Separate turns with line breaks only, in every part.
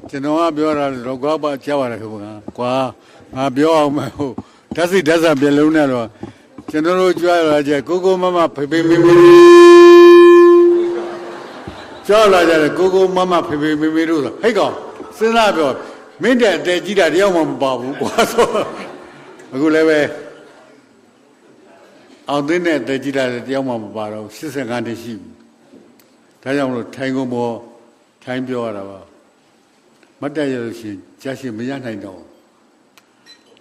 ကျွန်တော်ကပြောတာတော့ကွာပါကြောက်ရတယ်ခင်ဗျာကွာငါပြောအောင်မဟုတ်ဓာတ်စိဓာတ်ဆာပြလုံးနဲ့တော့ကျွန်တော်တို့ကြွားလာကြကိုမမဖေဖေမေမေကြွားလာကြတယ်ကိုမမဖေဖေမေမေတို့ဆိုဟဲ့ကောင်စဉ်းစားပြောမင်းတဲ့အတဲကြီးတာတယောက်မှမပါဘူးကွာဆိုအခုလည်းပဲအောင်သိတဲ့အတဲကြီးတာတယောက်မှမပါတော့85နှစ်ရှိပြီဒါကြောင့်မလို့ထိုင်ကုန်ပေါ်ထိုင်ပြောရတာပါမတ်တက်ရလို့ရှိရင်ကြာရှည်မရနိုင်တော့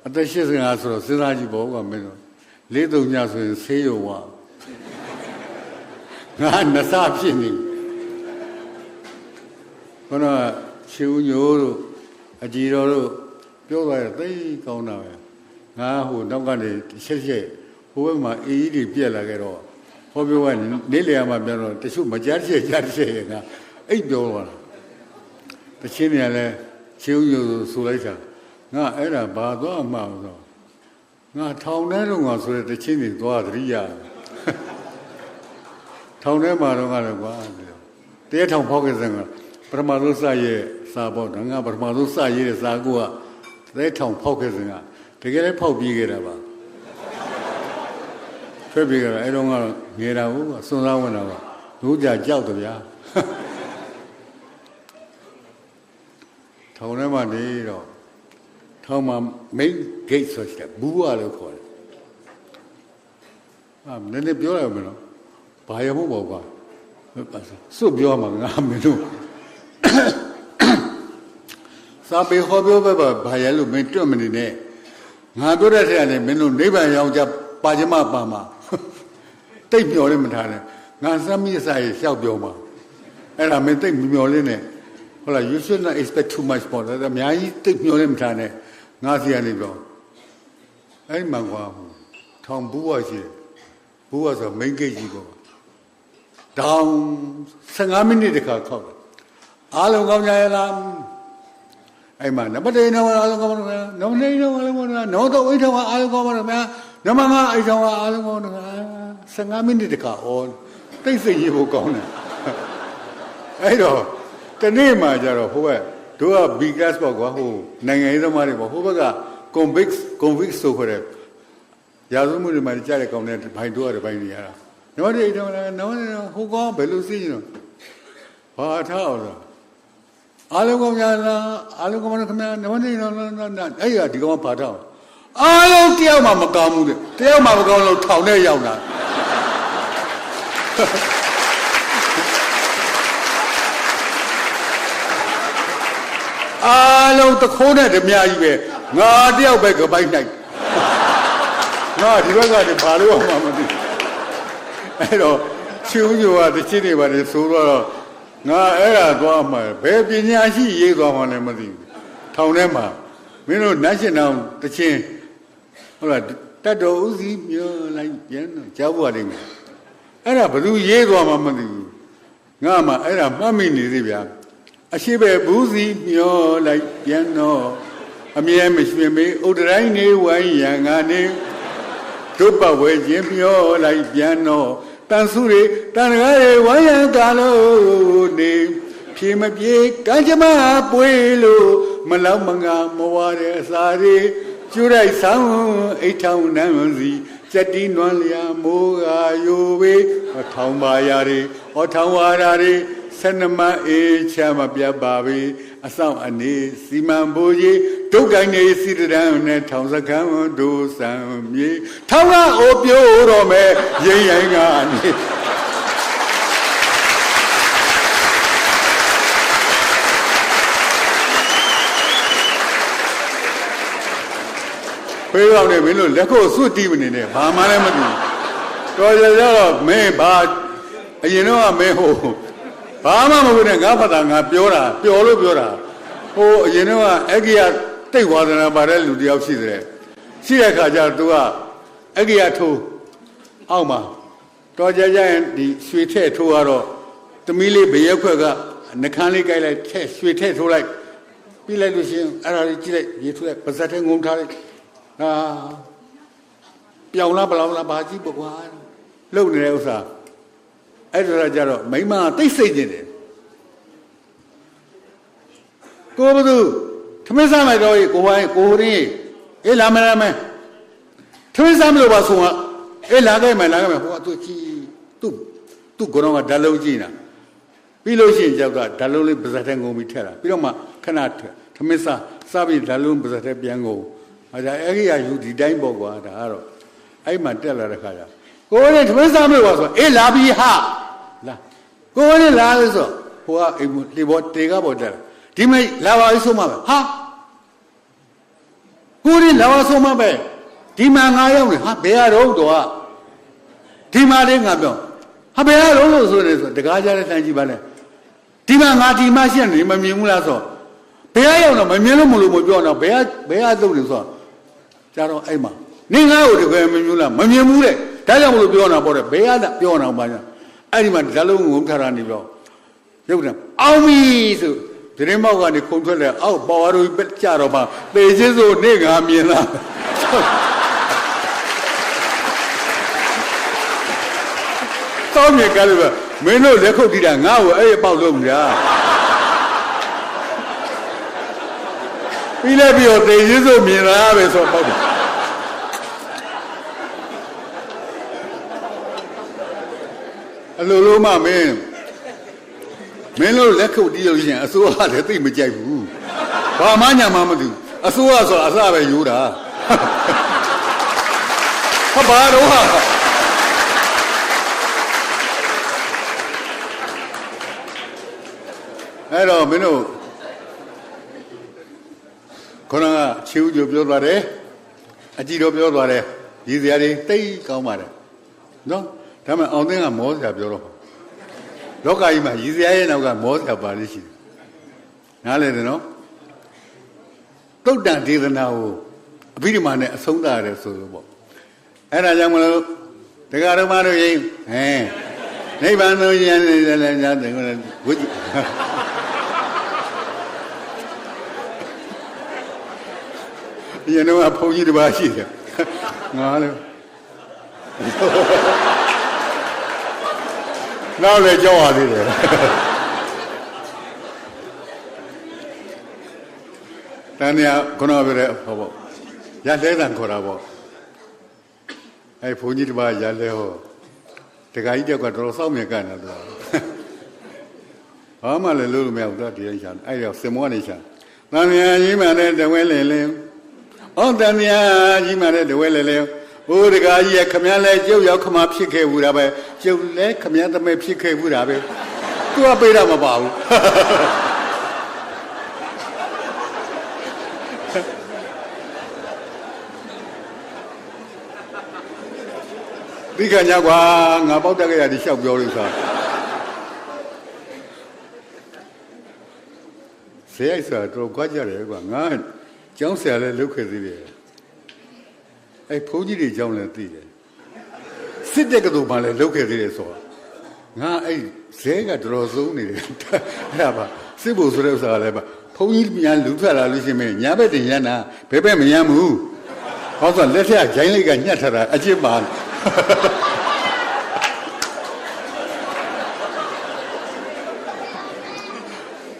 အသက်85ဆိုတော့စဉ်းစားကြည့်ပေါ့ကွာမင်းတို့43ညဆိုရင်ဆေးရုံဝငါနစဖြစ်နေဘုရားချေဦးညိုတို့အကြည်တော်တို့ပြောသွားတယ်သိကောင်းတာပဲငါဟိုနောက်ကနေချက်ဟိုဘက်မှာအေးကြီးတွေပြက်လာခဲ့တော့ဟောပြောကနေလေယာမှာပြန်တော့တချို့မကြားချက်ကြားချက်ရငါအိတ်ပြောသွားတာတချင်းတွေကလည်းချေဦးညိုဆိုလိုက်တာငါအဲ့ဒါဘာသွားမှမဆိုငါထောင်ထဲတော့ငါဆိုတဲ့တချင်းတွေသွားသတိရထောင်ထဲမှာတော့ငါလည်းကွာတဲထောင်ဖောက်ခဲ့စမ်းကပထမဆုံးစရဲ့စာပေါ့ငါပထမဆုံးစရေးတဲ့စာကိုကတဲထောင်ဖောက်ခဲ့စမ်းကတကယ်လည်းဖောက်ပြီးခဲ့တာပါထွက်ပြီးခဲ့တာအဲ့တော့ငါငယ်တာဟုတ်ကစွန်စားဝင်တာပါတို့ကြကြောက်တယ်ဗျာထောင်ထဲမှာနေတော့ထောင်မှာ main gate ဆိုတဲ့ဘူးရလို့ခေါ်တယ်နည်းနည်းပြောရမယ်နော်ဘာရမို့ပေါ့ကွာစွတ်ပြောမှာငါမင်းတို့စာပေဟောပြောပဲဘာရလို့မင်းတွတ်မနေနဲ့ငါပြောတဲ့ထက်လည်းမင်းတို့နိဗ္ဗာန်ရောက်ကြပါကြမပါမှာတိတ်မျောလည်းမထားနဲ့ငါစမ်းမိစာရေးလျှောက်ပြောမှာအဲ့ဒါမင်းတိတ်မျောလေးနဲ့ဟုတ်လား you should not expect too much ပေါ့ဒါအများကြီးတိတ်မျောလည်းမထားနဲ့ငါစီကနေပြောအဲ့မှန်ကွာထောင်ဘူးဝရှိတယ်ဘူးဝဆို main gate ကြီးပေါ့တောင်15မိနစ်တခါခောက်တယ်အားလုံးကောင်းကြရလားအဲ့မှာနမတေနောအားလုံးကောင်းပါလားနမနေနောအားလုံးကောင်းပါလားနောတော့အိတ်ထောင်အားလုံးကောင်းပါလားဗျာနမငါအိတ်ထောင်အားလုံးကောင်းပါလား15မိနစ်တခါဩတိတ်စိတ်ရေးဖို့ကောင်းတယ်အဲ့တော့တနေ့မှကျတော့ဟိုဘက်တို့က big class ပေါ့ကွာဟိုနိုင်ငံရေးသမားတွေပေါ့ဟိုဘက်က convict ဆိုခေါ်တဲ့ရာဇဝမှုတွေမှာကြားတဲ့ကောင်တွေဘိုင်တို့ရတယ်ဘိုင်နေရတာနမတေတော့နမဟိုကောင်ဘယ်လိုသိရင်တော့ဘာထားအောင်လဲအားလုံးကောင်းကြလားအားလုံးကောင်းပါခင်ဗျာနမတေတော့အဲ့ရဒီကောင်ဘာထားအောင်အားလုံးတယောက်မှမကောင်းဘူးတဲ့တယောက်မှမကောင်းလို့ထောင်ထဲရောက်လာအားလုံးတခိုးနဲ့ဓမြကြီးပဲငါတယောက်ပဲကပိုက်နိုင်ငါဒီဘက်ကနေဘာလို့မှမသိအဲ့တော့ချူးညိုကတချစ်နေပါလေဆိုတော့ငါအဲ့ဒါသွားမှဘယ်ပညာရှိရေးသွားမှလည်းမသိဘူးထောင်ထဲမှာမင်းတို့နတ်ရှင်တော်တချင်းဟုတ်လားတတ်တော်ဥစည်းပြောလိုက်ပြန်တော့ကြောက်ပါလိမ့်မယ်အဲ့ဒါဘယ်သူရေးသွားမှမသိဘူးငါမှအဲ့ဒါမှတ်မိနေသေးဗျာအရှိပဲဘူးစီမျောလိုက်ပြန်တော့အမြဲမရွှင်မေးဥဒတိုင်းနေဝိုင်းရန်ကနေတို့ပတ်ဝဲခြင်းမျောလိုက်ပြန်တော့တန်စုတွေတန်ကားတွေဝိုင်းရန်ကားလို့နေဖြေမပြေကံကြမ္မာပွေလို့မလောက်မငါမဝတဲ့အစာတွေကျူလိုက်ဆောင်အိတ်ထောင်နန်းစီစက်တီးနွမ်းလျာမိုးကာယိုဝေးထောင်ပါရာတွေထောင်ဝါရာတွေဆနမအေးချမ်းမပြတ်ပါပြီအဆောင်အနေစီမံဘူကြီးဒုက္ကိုင်းနေစီတရန်နဲ့ထောင်စကံဒုစံမြေထောင်ကအိုပြိုးတော်မဲ့ရိမ့်ရိုင်းကနေဖေးတော့နေမင်းတို့လက်ကိုစွတ်တီးမနေနဲ့ဘာမှလည်းမသိတော်ကြတော့မင်းဘာအရင်တော့မင်းဟိုဘာမှမဟုတ်နဲ့ငါဖတ်တာငါပြောတာပျော်လို့ပြောတာဟိုအရင်တော့အဂိယတိတ်ဝါဒနာပါတဲ့လူတယောက်ရှိတယ်ရှိတဲ့ခါကျတော့ तू ကအဂိယထိုးအောက်မှာတော်ကြရင်ဒီရွှေထည့်ထိုးကတော့သမီးလေးဘရက်ခွက်ကနှခမ်းလေးကြိုက်လိုက်ထည့်ရွှေထည့်ထိုးလိုက်ပြီးလိုက်လို့ရှိရင်အဲ့ဒါလေးကြည့်လိုက်ရေထိုးလိုက်ပါဇက်ထဲငုံထားလိုက်ပြောင်းလားဘလောင်လားဘာကြည့်ပေါ့ကွာလုံနေတဲ့ဥစ္စာအဲ့ဒါကြတော့မိမတိတ်စိတ်နေတယ် ကိုဘသူသမင်းစားမယ်တော့ကိုဝိုင်းကိုရင်းအေးလာမယ်သမင်းစားမလို့ပါဆုံးကအေးလာခဲ့မယ်ဟိုကသူကြည့်သူကတော့ဓာတ်လုံးကြည့်နေတာပြီးလို့ရှိရင်ကြောက်တာဓာတ်လုံးလေးပါဇက်ထဲငုံပြီးထက်တာပြီးတော့မှခဏသမင်းစားပြီးဓာတ်လုံးပါဇက်ထဲပြန်ငုံအဲ့ဒါအဲ့ဒီအယူဒီတိုင်းပေါ့ကွာဒါကတော့အဲ့မှတက်လာတဲ့ခါကျကိုရင်းသမင်းစားမလို့ပါဆိုအေးလာပြီဟာလာကိုရင်းလာလို့ဆိုဟိုကအိမ်လေဘောတေကပေါ်တက်ဒီမိတ်လာပါဆိုမှပဲဟာကိုရင်းလာပါဆိုမှပဲဒီမှာငါရောက်နေဟာဘယ်ရတော့ဒီမှာလေးငါပြောဟာဘယ်ရတော့လို့ဆိုနေဆိုတကားကြတဲ့တန်းကြည့်ပါလေဒီမှာငါဒီမှာရှင်းနေမမြင်ဘူးလားဆိုဘယ်ရရောက်တော့မမြင်လို့မလို့မပြောတော့ဘယ်ရသုတ်နေဆိုကြတော့အဲ့မှာနင်ငါ့ကိုတကယ်မမြင်ဘူးလားမမြင်ဘူးတဲ့ဒါကြောင့်မလို့ပြောနေတာပေါ့တဲ့ဘယ်ရပြောနေတာပါညာအဲ့ဒီမှာဓာတ်လုံးငုံထားတာနေပြောရုပ်တယ်အောင်ပြီဆိုဒရင်မောက်ကနေခုံထွက်လဲအောက်ပေါ်ဝါတို့ကြတော့မှပေချင်းဆိုနေငါမြင်လားတောင်းမြင်ကြလို့မင်းတို့လက်ခုပ်တီးတာငါ့ကိုအဲ့ဒီပေါက်လို့မလားပြီးလည်းပြီးတော့တေချင်းဆိုမြင်လားပဲဆိုပေါက်တယ်အလိုလိုမှမင်းတို့လက်ခုပ်တီးလို့ရှိရင်အစိုးရလည်းသိမကြိုက်ဘူးဘာမှညာမှမသိဘူးအစိုးရဆိုတာအစပဲယူတာဟာဘာတော့ဟာအဲ့တော့မင်းတို့ခေါင်းကချီဦးကျပြောသွားတယ်အကြည့်တော့ပြောသွားတယ်ဒီစရာတွေတိတ်ကောင်းပါတယ်နော်ဒါမှအောင်သိန်းကမောစရာပြောတော့လောကကြီးမှာရည်စရာရဲ့နောက်ကမောစရာပါလိမ့်ရှိတယ်နားလဲတယ်နော်သုတ်တန်ဒေသနာကိုအဘိဓမ္မာနဲ့အဆုံးသရတယ်ဆိုလို့ပေါ့အဲ့ဒါကြောင့်မလို့တရားဓမ္မတို့ရင်နိဗ္ဗာန်တို့ရင်လည်းညာတယ်ဝိဒီနေ့ကဘုန်းကြီးတစ်ပါးရှိတယ်ငါလည်းနောက်လည်းကြောက်ရသေးတယ်တန်မြခုနကပြောတဲ့ဟောပေါ့ရလဲတန်ခေါ်တာပေါ့အဲ့ဘုန်းကြီးတစ်ပါးရလဲဟောတခါကြီးတက်ကတော့စောင့်မြင်ကန်တာသူဘာမှလည်းလို့မရဘူးတော့ဒီရင်ရှာအဲ့တော့စင်မောကနေရှာတန်မြကြီးမှလည်းတဝဲလင်လင်းဩတန်မြကြီးမှလည်းတဝဲလင်လင်းဘိုးတကားကြီးရဲ့ခမည်းလဲကျုပ်ရောက်ခမဖြစ်ခဲ့ဘူးတာပဲကျုပ်လဲခမည်းသမဲဖြစ်ခဲ့ဘူးတာပဲသူကပေးတာမပါဘူးဒီကညာကွာငါပေါက်တက်ကြရဒီလျှောက်ပြောလို့ဆိုတာဆရာဆိုတော့ကြွားကြတယ်ကွာငါကျောင်းဆရာလည်းလုပ်ခဲ့သေးတယ်အဲ့ဘုန်းကြီးတွေကျောင်းလည်းသိတယ်စစ်တဲ့ကတူမှလည်းလုပ်ခဲ့သေးတယ်ဆိုတာငါအဲ့ဇဲကတော်ဆုံးနေတယ်အဲ့ဒါပါစစ်ဖို့ဆိုတဲ့ဥစ္စာလည်းပါဘုန်းကြီးများလူထွက်လာလို့ရှိရင်ညာဘက်တင်ရမ်းတာဘယ်ဘက်မရမ်းဘူးဟောဆိုလက်ထက်ဂျိုင်းလိုက်ကညှက်ထားတာအကျစ်ပါ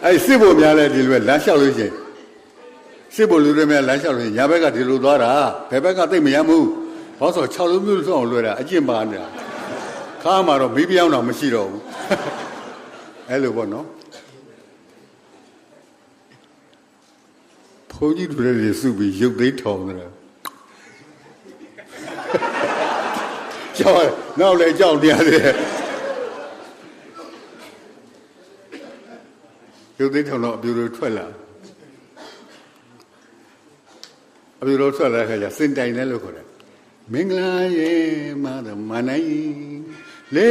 အဲ့စစ်ဖို့များလဲဒီလိုလမ်းလျှောက်လို့ရှိရင်စစ်ဖို့လူတွေများလမ်းလျှောက်လို့ညာဘက်ကဒီလိုသွားတာဘယ်ဘက်ကသိမရမ်းဘူးဟောဆို6လုံးမျိုးဆုံးအောင်လွှဲတာအကျင့်ပါနေတာခါမှာတော့မိပြောင်းတော့မရှိတော့ဘူးအဲ့လိုပေါ့နော်ဘုန်းကြီးတွေစုပြီးရုပ်သိမ်းထောင်နေတာကြောက်နောက်လည်းကြောက်တရားတယ်ရုပ်သိမ်းထောင်တော့အပြူတွေထွက်လာအပြူတွေထွက်လာခဲ့ကြစင်တိုင်တယ်လို့ခေါ်တယ်မင်္ဂလာရေမာသမနိုင်လေ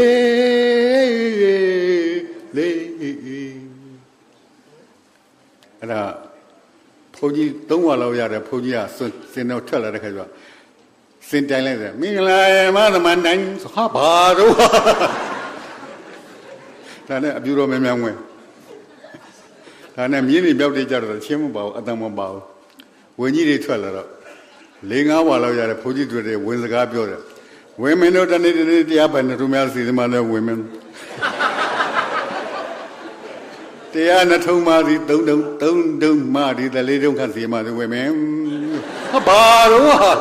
အဲ့ဒါဘုန်းကြီး3ဝါလောက်ရတယ်ဘုန်းကြီးကစင်တော့ထွက်လာတဲ့ခါကျတော့စင်တိုင်လိုက်တယ်မင်္ဂလာရေမာသမနိုင်ဟာဘာတော့ဒါနဲ့အပြူတော်များများဝင်ဒါနဲ့မြင်းတွေပြောက်တိကြတော့ချင်းမပါဘူးအတန်မပါဘူးဝင်းကြီးတွေထွက်လာတော့4-5ဝါလောက်ရတယ်ဘုန်းကြီးတွေဝင်စကားပြောတယ်ဝင်မင်းတို့တနေ့တရားပိုင်တို့များစီသမားလည်းဝင်မင်း တရားနှထုံးပါသည်သုံးတုံမသည်တလေးတုံခတ်စီမသည်ဝေမင်းဘာတော့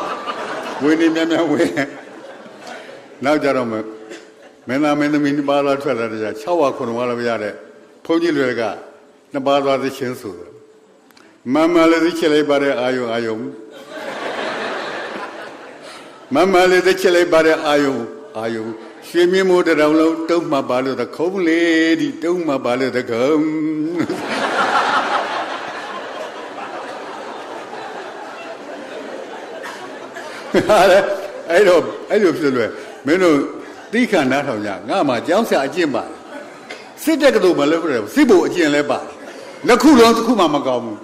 ဝင်းနေမြန်ဝင်းနောက်ကြတော့မင်းသားမင်းသမီးနှစ်ပါးလာထွက်လာတဲ့6ဝါ9ဝါလာပြရတဲ့ဘုန်းကြီးတွေကနှစ်ပါးသွားသချင်းဆိုတယ်မမလေးသိချလိုက်ပါတဲ့အာယုံမမလေးသိချလိုက်ပါတဲ့အာယုံရွှေမြင့်မိုးတောင်လုံးတုံးမှပါလို့တခုံးလေးဒီတုံးမှပါလို့တခုံးအဲ့လိုဖြစ်လွယ်မင်းတို့တိခဏနားထောင်ကြငါမှကျောင်းဆရာအကျင့်ပါစစ်တဲ့ကလေးမလုပ်ဘူးစစ်ဖို့အကျင့်လဲပါနှစ်ခုလုံးတစ်ခုမှမကောင်းဘူး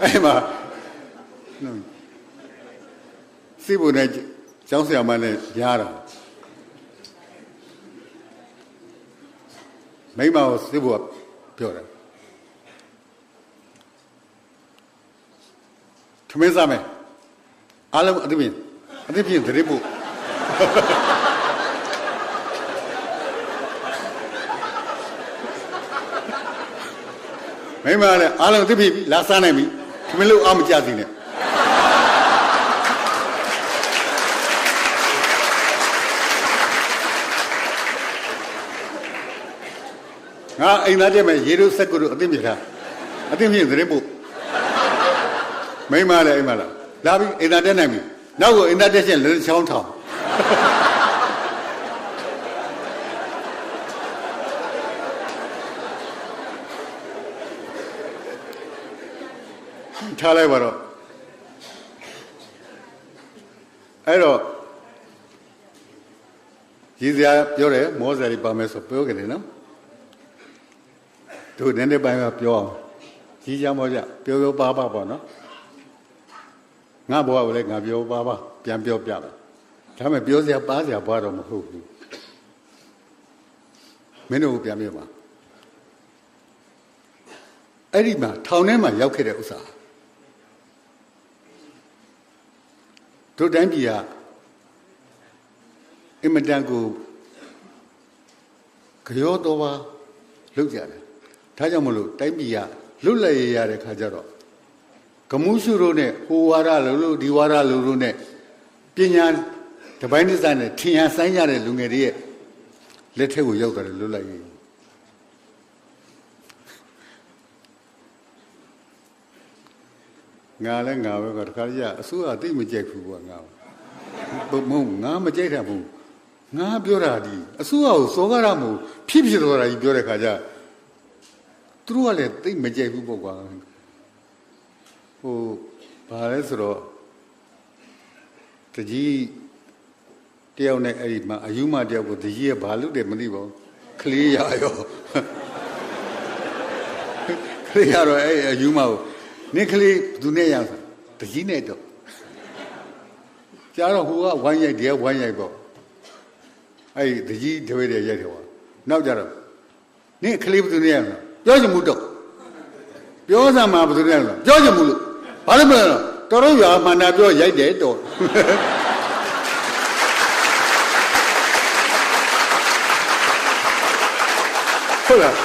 အဲ့မှာစစ်ဖို့နဲ့ကျောင်းဆရာမနဲ့ရားတာမိမကိုစစ်ဖို့ပြောတယ်ထမင်းစားမယ်အားလုံးအသိပြင်တရေဖို့မိမလည်းအားလုံးအသိပြင်လာစားနိုင်ပြီထမင်းလို့အားမကြစီနဲ့ငါအိမ်သားတဲ့မဲ့ရေတို့ဆက်ကုတို့အသိပြင်ထားအသိပြင်တရေဖို့မိမလည်းအိမ်မလားလာပြီအိမ်သားတက်နိုင်ပြီနောက်ကိုအိမ်သားတက်ချင်းလည်းချောင်းထောင်ထားလိုက်ပါတော့အဲ့တော့ရည်စရာပြောတယ်မောစရာတွေပါမယ်ဆိုပြောကြတယ်နော်တို့နည်းနည်းပိုင်းကပြောအောင်ကြီးကြမောကြပြောပါပေါ့နော်ငါဘဝကိုလည်းငါပြောပါပြန်ပြောပြပါဒါပေမဲ့ပြောစရာပါစရာဘဝတော့မဟုတ်ဘူးမင်းတို့ပြန်ပြောပါအဲ့ဒီမှာထောင်ထဲမှာရောက်ခဲ့တဲ့ဥစ္စာတို့တိုင်းပြည်ကအင်မတန်ကိုကြောတော်ပါလုပ်ကြတယ်ဒါကြောင့်မလို့တိုင်းပြည်ကလွတ်လပ်ရတဲ့ခါကျတော့ကမှုစုတို့နဲ့ဟိုဝါဒလို့ဒီဝါဒလို့နဲ့ပညာတပိုင်းတစ်စနဲ့ထင်ရဆိုင်ကြတဲ့လူငယ်တွေရဲ့လက်ထက်ကိုရောက်တယ်လွတ်လပ်ရေးငါလည်းငါပဲကတခါကြအစိုးရသိမကြိုက်ဘူးကွာငါမဟုတ်ငါမကြိုက်တာဘူးငါပြောတာဒီအစိုးရကိုစောကားရမို့ဖြစ်သွားတာကြီးပြောတဲ့ခါကျသူတို့ကလည်းသိမကြိုက်ဘူးပေါ့ကွာဟိုဘာလဲဆိုတော့တကြီးတယောက်နဲ့အဲ့ဒီမှာအယူမတယောက်ကိုတကြီးကဘာလုပ်တယ်မသိပါဘူးကလေးရရောကလေးရတော့အဲ့အယူမကိုနင်ကလေးဘသူနဲ့ရအောင်တကြီးနဲ့တော့ကြားတော့ဟိုကဝိုင်းရိုက်တယ်ဝိုင်းရိုက်ပေါ့အဲ့ဒီတကြီးတွေရိုက်တယ်ကွာနောက်ကြတော့နင်ကလေးဘသူနဲ့ရအောင်ပြောချင်မှုတော့ပြောစမ်းမှာဘသူနဲ့ရအောင်ပြောချင်မှုလို့ဘာလို့မလဲတော်တော်ရွာမှန်တာပြောရိုက်တယ်တော်ဟုတ်လား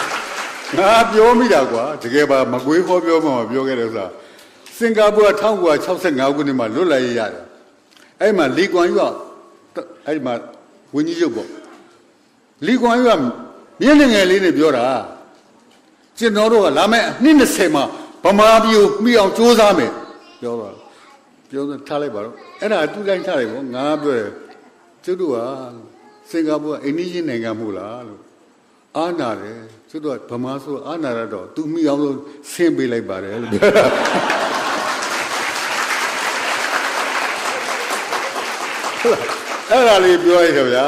ငါပြောမိတာကွာတကယ်ပါမကွေးခေါ်ပြောမှမပြောခဲ့တယ်ဆိုတာစင်ကာပူက1965ခုနှစ်မှာလွတ်လပ်ရေးရတယ်အဲ့မှာလီကွမ်ယူကအဲ့ဒီမှာဝင်းကြီးရုပ်ပေါ့လီကွမ်ယူကမြင်းငယ်လေးနဲ့ပြောတာကျွန်တော်တို့ကလာမယ့်နှစ်20မှာဗမာပြည်ကိုမိအောင်စူးစမ်းမယ်ပြောတော့ပြောထားလိုက်ပါတော့အဲ့ဒါတူတိုင်းထားလိုက်ပေါ့ငါပြောတယ်သူတို့ကစင်ကာပူကအိန္ဒိယနိုင်ငံမို့လားလို့အာနာတယ်သူတို့ကဗမာဆိုအာနာရတော့သူမိအောင်လို့ဆင်းပေးလိုက်ပါတယ်လို့ပြောတာအဲ့ဒါလေးပြောရတယ်ဗျာ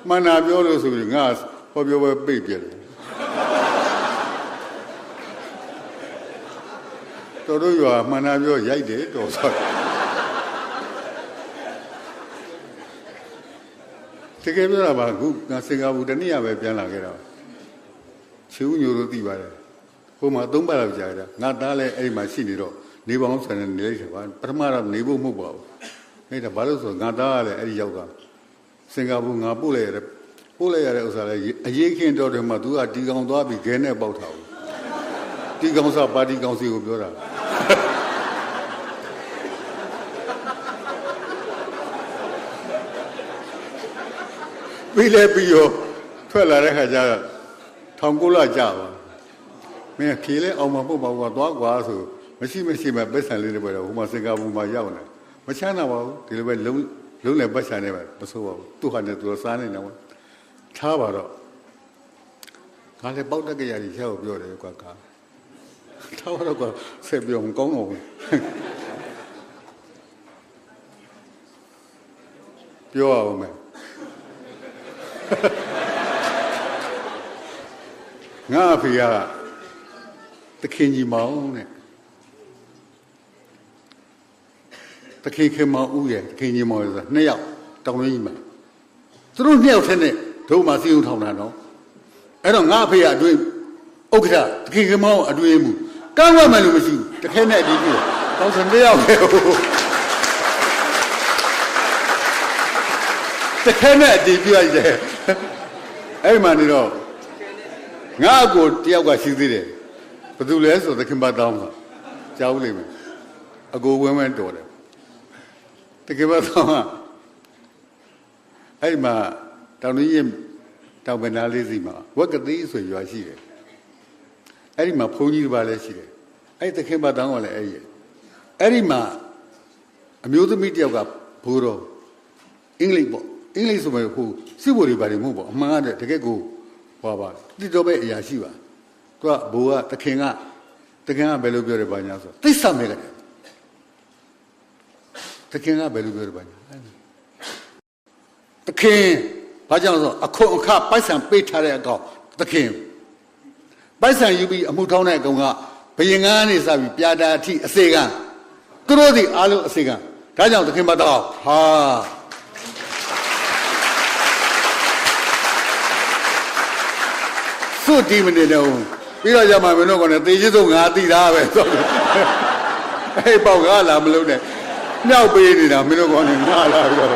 မှန်တာပြောလို့ဆိုပြီးငါဟောပြောပဲပိတ်ပြတယ်တော်တို့ရွာမှန်တာပြောရိုက်တယ်တော်ဆိုတကယ်ပြောတာပါခုငါစင်ကာပူတနေ့ရပဲပြန်လာခဲ့တာချူးညိုတို့သိပါတယ်ဟိုမှာ3ပတ်လောက်ကြာကြတာငါသားလည်းအဲ့ဒီမှာရှိနေတော့နေပေါင်းဆန်နေလိုက်တယ်ပါပထမတော့နေဖို့မဟုတ်ပါဘူးအဲ့ဒါဘာလို့ဆိုငါသားကလည်းအဲ့ဒီရောက်တာ စင်ကာပူငါပို့လိုက်ရတယ်ပို့လိုက်ရတဲ့ဥစ္စာလဲအရေးခင်တော့တယ်မှာ तू ကတီကောင်သွားပြီးခဲနဲ့ပေါက်ထားဘူးတီကောင်စားပါတီကောင်စီကိုပြောတာပြီးလဲပြီးရောထွက်လာတဲ့ခါကျတော့ထောင်ကိုလာကြပါမင်းခေလဲအောင်မပုတ်ပါဘူးသွားကွာဆိုမရှိမဲ့ပတ်စံလေးတွေပဲတော့ဟိုမှာစင်ကာပူမှာရောက်နေမချမ်းသာပါဘူးဒီလိုပဲလုံးနဲ့ပတ်စံနေပဲမဆိုးပါဘူးသူ့ဟာနဲ့သူစားနေတယ်ထားပါတော့ငါလည်းပေါက်တက်ကြရည်ချက်ကိုပြောတယ်ကွာထားပါတော့ကွာဆက်ပြောမကောင်းတော့ဘူးပြောအောင်မယ်ငါအဖေကတခင်ကြီးမောင်နဲ့တခင်ခင်မောင်ဦးရဲ့တခင်ကြီးမောင်ဆိုတာ2ယောက်တောင်ရင်းကြီးမှာသူတို့2ယောက်ထဲနဲ့တို့မှစီးုံထောင်တာနော်အဲ့တော့ငါအဖေကအတွင်းဥက္ကဋ္ဌတခင်ခင်မောင်အတွင်းမှုကောင်းမှမလို့မရှိဘူးတခဲနဲ့အတီးပြီးတောင်းစ2ယောက်ပဲတခဲနဲ့အတီးပြီးရတယ်အဲ့မှနေတော့ငါအကိုတယောက်ကရှိသေးတယ်ဘယ်သူလဲဆိုသခင်မတောင်းတာကြားဦးလိမ့်မယ်အကိုဝင်းတော်တယ်သခင်မတောင်းကအဲ့မှာတောင်ကြီးတောင်ပင်သားလေးစီမှာဝက်ကတိဆိုရွာရှိတယ်အဲ့ဒီမှာဘုန်းကြီးတစ်ပါးလည်းရှိတယ်အဲ့သခင်မတောင်းကလည်းအဲ့ဒီမှာအမျိုးသမီးတယောက်ကဘိုးတော်အင်္ဂလိပ်ပေါ့အင်္ဂလိပ်ဆိုမဲ့ဟိုစစ်ဘိုလ်တွေပါတယ်မဟုတ်ပေါ့အမှန်ကတကယ်ကိုဟောပါတိတော့ပဲအရာရှိပါသူကဘိုးကသခင်ကဘယ်လိုပြောတယ်ဘာညာဆိုသိစ္စာမဲ့ကသခင်ကဘယ်လိုပြောတယ်ဘာညာသခင်ဘာကြောင့်ဆိုအခွန်အခပိုက်ဆံပေးထားတဲ့အကောင်သခင်ပိုက်ဆံယူပြီးအမှုထောင်းတဲ့အကောင်ကဘယင်ကန်းကနေစပြီးပြာတာအထိအစေကံသူတို့ဒီအားလုံးအစေကံဒါကြောင့်သခင်မတော်ဟာစွတ်တီးမနေတော့ပြီးတော့ကြမှာမင်းတို့ကလည်းသေချစ်ဆုံးငါသိတာပဲဆိုတော့အဲ့ပေါက်ကားလာမလို့နဲ့မြောက်ပေးနေတာမင်းတို့ကလည်းငါလာပြီးတော့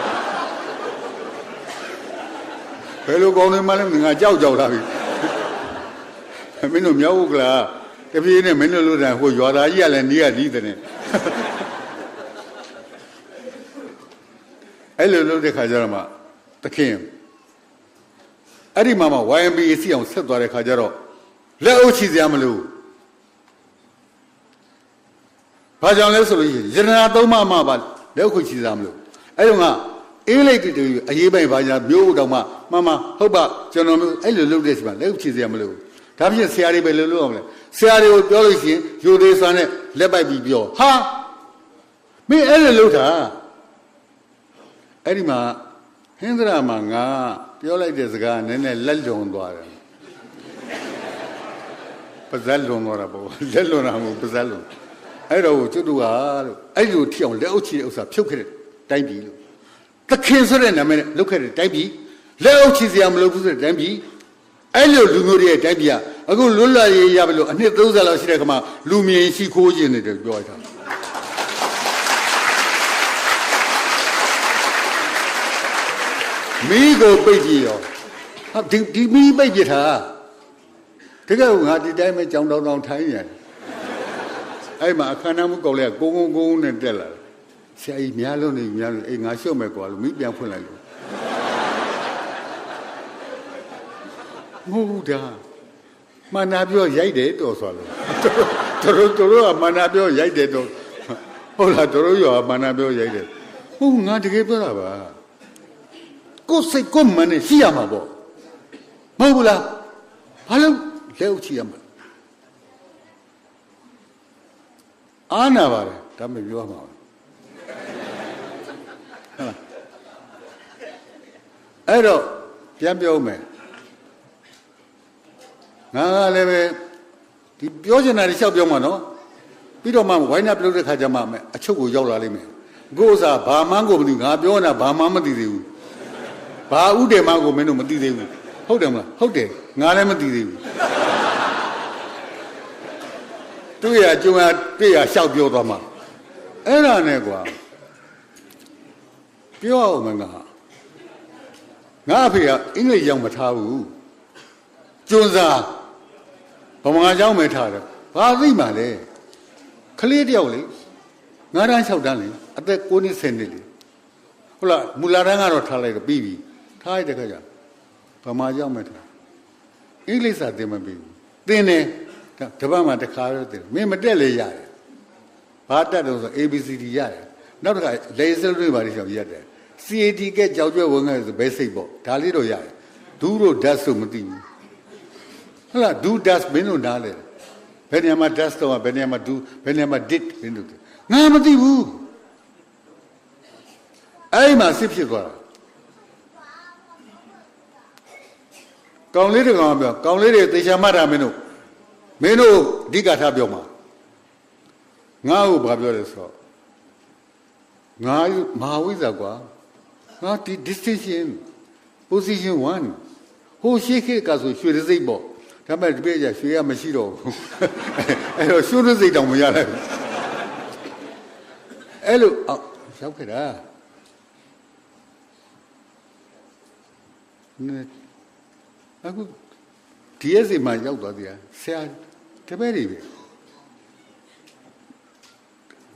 ဘယ်လိုကောင်းနေမှလဲငါကြောက်လာပြီမင်းတို့မြောက်ဟုတ်ကလားတပြေးနဲ့မင်းတို့လို့တန်ဟိုရွာသားကြီးကလည်းနေရဒီတဲ့အဲ့လိုလုပ်တဲ့ခါကျတော့မှသခင်အဲ့ဒီမှာမှ YMBA စီအောင်ဆက်သွားတဲ့ခါကျတော့လက်အုပ်ချီစရာမလိုဘာကြောင့်လဲဆိုလို့ရတနာ3ပါးမှပါလက်အုပ်ချီစရာမလိုအဲ့တော့ကအင်းလိုက်တူအရေးပိုင်ဘာညာမျိုးတော့မှမဟုတ်ပါကျွန်တော်အဲ့လိုလုပ်တဲ့စီမှာလက်အုပ်ချီစရာမလိုဒါဖြင့်ဆရာတွေပဲလို့လုပ်အောင်လဲဆရာတွေကိုပြောလို့ရှိရင်ယူသေးစွာနဲ့လက်ပိုက်ပြီးပြောဟာမင်းအဲ့လိုလုပ်တာအဲ့ဒီမှာဟင်္ဒရာမှာငါပြောလိုက်တဲ့စကားနည်းနည်းလက်လွန်သွားတယ်ပါဇက်လွန်သွားတာပေါ့လက်လွန်တာမဟုတ်ပါဇက်လွန်အဲ့တော့ကျွတ်တူဟာလို့အဲ့လိုထီအောင်လက်အုပ်ချီတဲ့ဥစ္စာဖြုတ်ခဲ့တဲ့တိုင်းပြည်လို့သခင်ဆိုတဲ့နာမည်နဲ့လုပ်ခဲ့တဲ့တိုင်းပြည်လက်အုပ်ချီစရာမလိုဘူးဆိုတဲ့တိုင်းပြည်အဲ့လိုလူမျိုးတွေရဲ့တိုင်းပြည်ကအခုလွတ်လပ်ရေးရပြီလို့အနှစ်30လောက်ရှိတဲ့ခါမှာလူမြင်ရှိခိုးခြင်းတွေပြောတာမီးကိုပိတ်ကြည့်ရောဒီမီးပိတ်ပြထားတကယ်ငါဒီတိုင်းပဲကြောင်တောင်ထိုင်းရတယ်အဲ့မှာအခမ်းအနားမှုကောက်လဲကိုနဲ့တက်လာဆရာကြီးများလုံးနေအေးငါရှုပ်မယ်ကွာလို့မီးပြန်ဖွင့်လိုက်လို့မဟုတ်တာမနာပြောရိုက်တယ်တော်ဆိုလို့တို့ကမနာပြောရိုက်တယ်တော့ဟုတ်လားတို့ရောမနာပြောရိုက်တယ်ဟုတ်ငါတကယ်ပြောတာပါကိုယ်စိတ်ကိုယ်မနဲ့ရှိရမှာပေါ့မဟုတ်ဘူးလားဘာလို့လက်ဥချရမှာအာနာပါတယ်ဒါမှပြောမှာဟုတ်လားအဲ့တော့ပြန်ပြောမယ်ငါကလည်းပဲဒီပြောချင်တာတွေလျှောက်ပြောမှာနော်ပြီးတော့မှဝိုင်းနာပြုတ်တဲ့ခါကျမှအချုပ်ကိုရောက်လာလိမ့်မယ်ကိုယ်စားဘာမှန်းကိုမသိငါပြောနေတာဘာမှမသိသေးဘူးဘာဥဒေမကိုမင်းတို့မသိသေးဘူးဟုတ်တယ်မလားဟုတ်တယ်ငါလည်းမသိသေးဘူးတွေ့ရကြုံရတွေ့ရလျှောက်ပြောသွားမှာအဲ့ဒါနဲ့ကွာပြောအောင်မငါ ငါအဖေကအင်္ဂလိပ်ရောက်မထားဘူးကျွန်းစားဗမာကျောင်းပဲထားတယ်ဘာသိမှလဲကလေးတယောက်လေ9 တန်း6 တန်းလေအသက်9 နှစ်10 နှစ်လေဟုတ်လားမူလာတန်းကတော့ထားလိုက်တော့ပြီးပြီထားလိုက်တဲ့ခါကျဗမာကျောင်းပဲထားအင်္ဂလိပ်စာသင်မပြီးဘူးသင်တယ်တပတ်မှတစ်ခါတော့သင်မင်းမတက်လေရတယ်ဘာတက်တော့ဆို ABCD ရတယ်နောက်တစ်ခါလေစလို့ပါလိမ့်ချောင်ရတယ် CAT ကကြောက်ကြွဝင်ခဲ့ဆိုဘယ်စိတ်ပေါ့ဒါလေးတော့ရတယ်ဒူးတို့ဓာတ်ဆိုမသိဘူးဟုတ်လားဒူးဓာတ်မင်းတို့နားလေဘယ်နေရာမှာဓာတ်တော့ဘယ်နေရာမှာဒူးဘယ်နေရာမှာ dit မင်းတို့ငါမသိဘူးအဲ့မှာစစ်ဖြစ်သွားတာကောင်လေးတွေကောင်ပြောကောင်လေးတွေသေချာမှတ်တာမင်းတို့အဓိကထားပြောမှာငါ့ကိုဘာပြောလဲဆိုတော့ငါမဟာဝိဇ္ဇာကွာငါဒီ distinction position 1ဟိုရှိခေတ်ကဆိုရွှေစိတ်ပေါ့ဒါပေမဲ့ဒီពេលကျရွှေရမရှိတော့ဘူးအဲ့တော့ရွှေစိတ်တောင်မရလိုက်ဘူးအဲ့လိုရောက်ခဲ့တာအခု DSA မှာရောက်သွားသေးတယ်ဆရာတပည့်တွေပဲ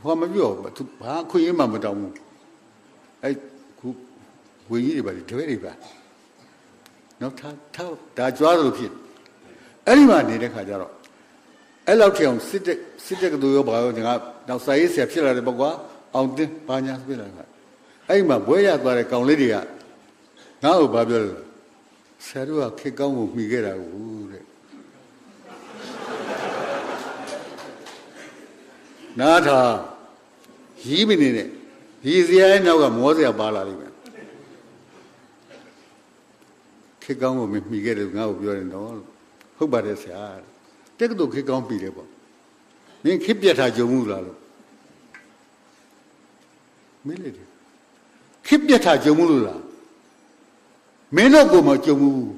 ဟောမပြောသူဘာခွင့်ရမှမတောင်းဘူးအဲ့ခုဝင်းကြီးတွေပါတပည့်တွေပါနောက်ထားဒါကြွားလို့ဖြစ်အဲ့ဒီမှာနေတဲ့ခါကျတော့အဲ့လောက်ထအောင်စစ်တက်ကတူရောဘာရောငါနောက်စာရေးဆရာဖြစ်လာတယ်ပေါ့ကွာအောင်တင်းဘာညာပြလာတာအဲ့ဒီမှာဘွဲရသွားတဲ့ကောင်လေးတွေကငါ့ကိုဘာပြောလဲဆရာတို့ကခေတ်ကောင်းကိုမှီခဲ့တာကိုတဲ့နားထားရီးမနေနဲ့ရီးစရာရဲ့နောက်ကမောစရာပါလာလိမ့်မယ်ခေတ်ကောင်းကိုမှီခဲ့တယ်ငါ့ကိုပြောတယ်တော့ဟုတ်ပါတယ်ဆရာတက်ကတူခေတ်ကောင်းပြီတယ်ပေါ့မင်းခေတ်ပြတ်ထားကြုံမှုလားလို့မင်းလေခေတ်ပြတ်ထားကြုံမှုလို့လားမင်းတို့ကိုမကြုံဘူး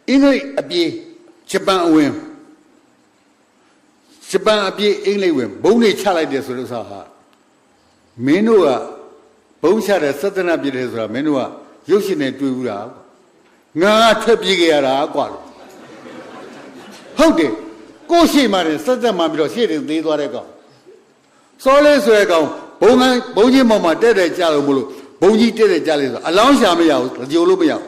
အင်္ဂလိပ်အပြေးဂျပန်အဝင်ဂျပန်အပြေးအင်္ဂလိပ်ဝင်ဘုံတွေချလိုက်တယ်ဆိုလို့ဆိုတာဟာမင်းတို့ကဘုံချတဲ့သတ္တနာပြည့်တယ်ဆိုတာမင်းတို့ကရုပ်ရှင်နဲ့တွေ့ဘူးလားငါကထွက်ပြေးကြရတာကွာဟုတ်တယ်ကိုယ်ရှိမှလည်းစက်သက်မှပြီးတော့ရှေ့တွေသေးသွားတဲ့ကောင်စောလေးဆိုတဲ့ကောင်ဘုံကြီးပေါ်မှာတက်တယ်ကြလို့မလို့ဘုံကြီးတက်တယ်ကြလေဆိုအလောင်းရှာမရဘူးကြိုလို့မရဘူး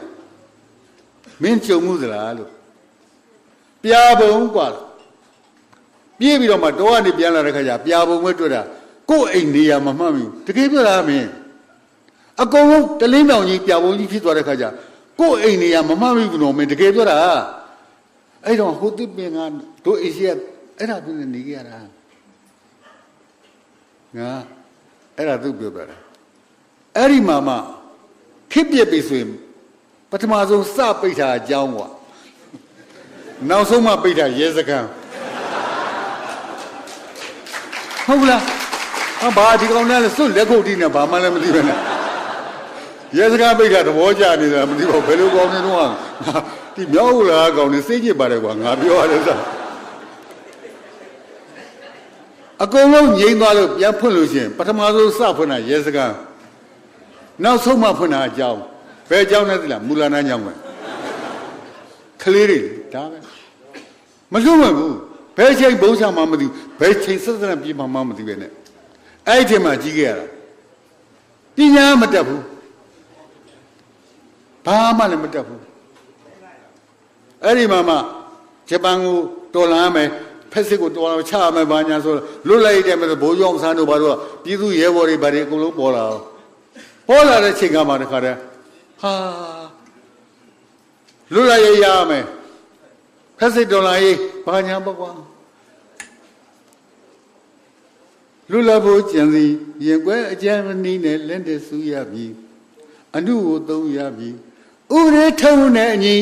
မင်းကြုံမှုသလားလို့ပြာဘုံกว่าပြေးပြီးတော့မှတောကနေပြန်လာတဲ့ခါကျပြာဘုံပဲတွေ့တာကိုယ့်အိမ်နေရာမမှတ်ဘူးတကယ်ပြောတာမင်းအကုန်လုံးတလင်းတောင်ကြီးပြာဘုံကြီးဖြစ်သွားတဲ့ခါကျကိုယ့်အိမ်နေရာမမှတ်ဘူးတော့မင်းတကယ်ပြောတာအဲ့တော့ဟိုတစ်ပင်ကတို့အေးရှိအဲ့ဒါပြနေကြရတာငါအဲ့ဒါသူပြောပြတာအဲ့ဒီမှာမှဖြစ်ပြပြီဆိုရင်ပထမဆုံးစပိတ်တာအကြောင်းကွာနောက်ဆုံးမှပိတ်တာရဲစခန်းဟုတ်လားဘာဒီကောင်နဲ့စွတ်လက်ခုပ်တီးနေဘာမှလည်းမသိပဲနဲ့ရဲစခန်းပိတ်တာသဘောကျနေတာမသိဘူးဘယ်လိုကောင်းနေတော့ဒီမြောက်လာကောင်နေစိတ်ကြည့်ပါတယ်ကွာငါပြောရတယ်စအကုန်လုံးငြိမ်းသွားလို့ပြန်ဖွင့်လို့ရှိရင်ပထမဆုံးစဖွင့်တာရဲစခန်းနောက်ဆုံးမှဖွင့်တာအကြောင်းဘယ်အကြောင်းလဲသိလားမူလနာကြောင်းပဲကလေးတွေဒါပဲမလွတ်ဘူးဘယ်ချိန်ဘုံဆောင်မှမသိဘူးဘယ်ချိန်ဆက်စပ်ပြေးမှမသိပဲနဲ့အဲ့ဒီချိန်မှာကြီးခဲ့ရတာပညာမတတ်ဘူးဘာမှလည်းမတတ်ဘူးအဲ့ဒီမှာမှဂျပန်ကိုတော်လာမယ်ဖက်စစ်ကိုတော်လာချရမယ်ဘာညာဆိုလွတ်လိုက်တယ်မဲ့ဘိုးရောင်ဆန်းတို့ဘာလို့ပြည်သူရဲဘော်တွေဘာတွေအကုန်လုံးပေါ်လာတဲ့ချိန်ကမှတခါတည်းဟာလွတ်လိုက်ရမယ်ဖက်စစ်တော်လာရေးဘာညာပေါ့ကွာလွတ်လပ်ဖို့ကြံစီရင်ကွဲအကြမ်းမနီးနဲ့လက်တဆူရပြီအမှုကိုသုံးရပြီဥပဒေထုံးနဲ့အညီ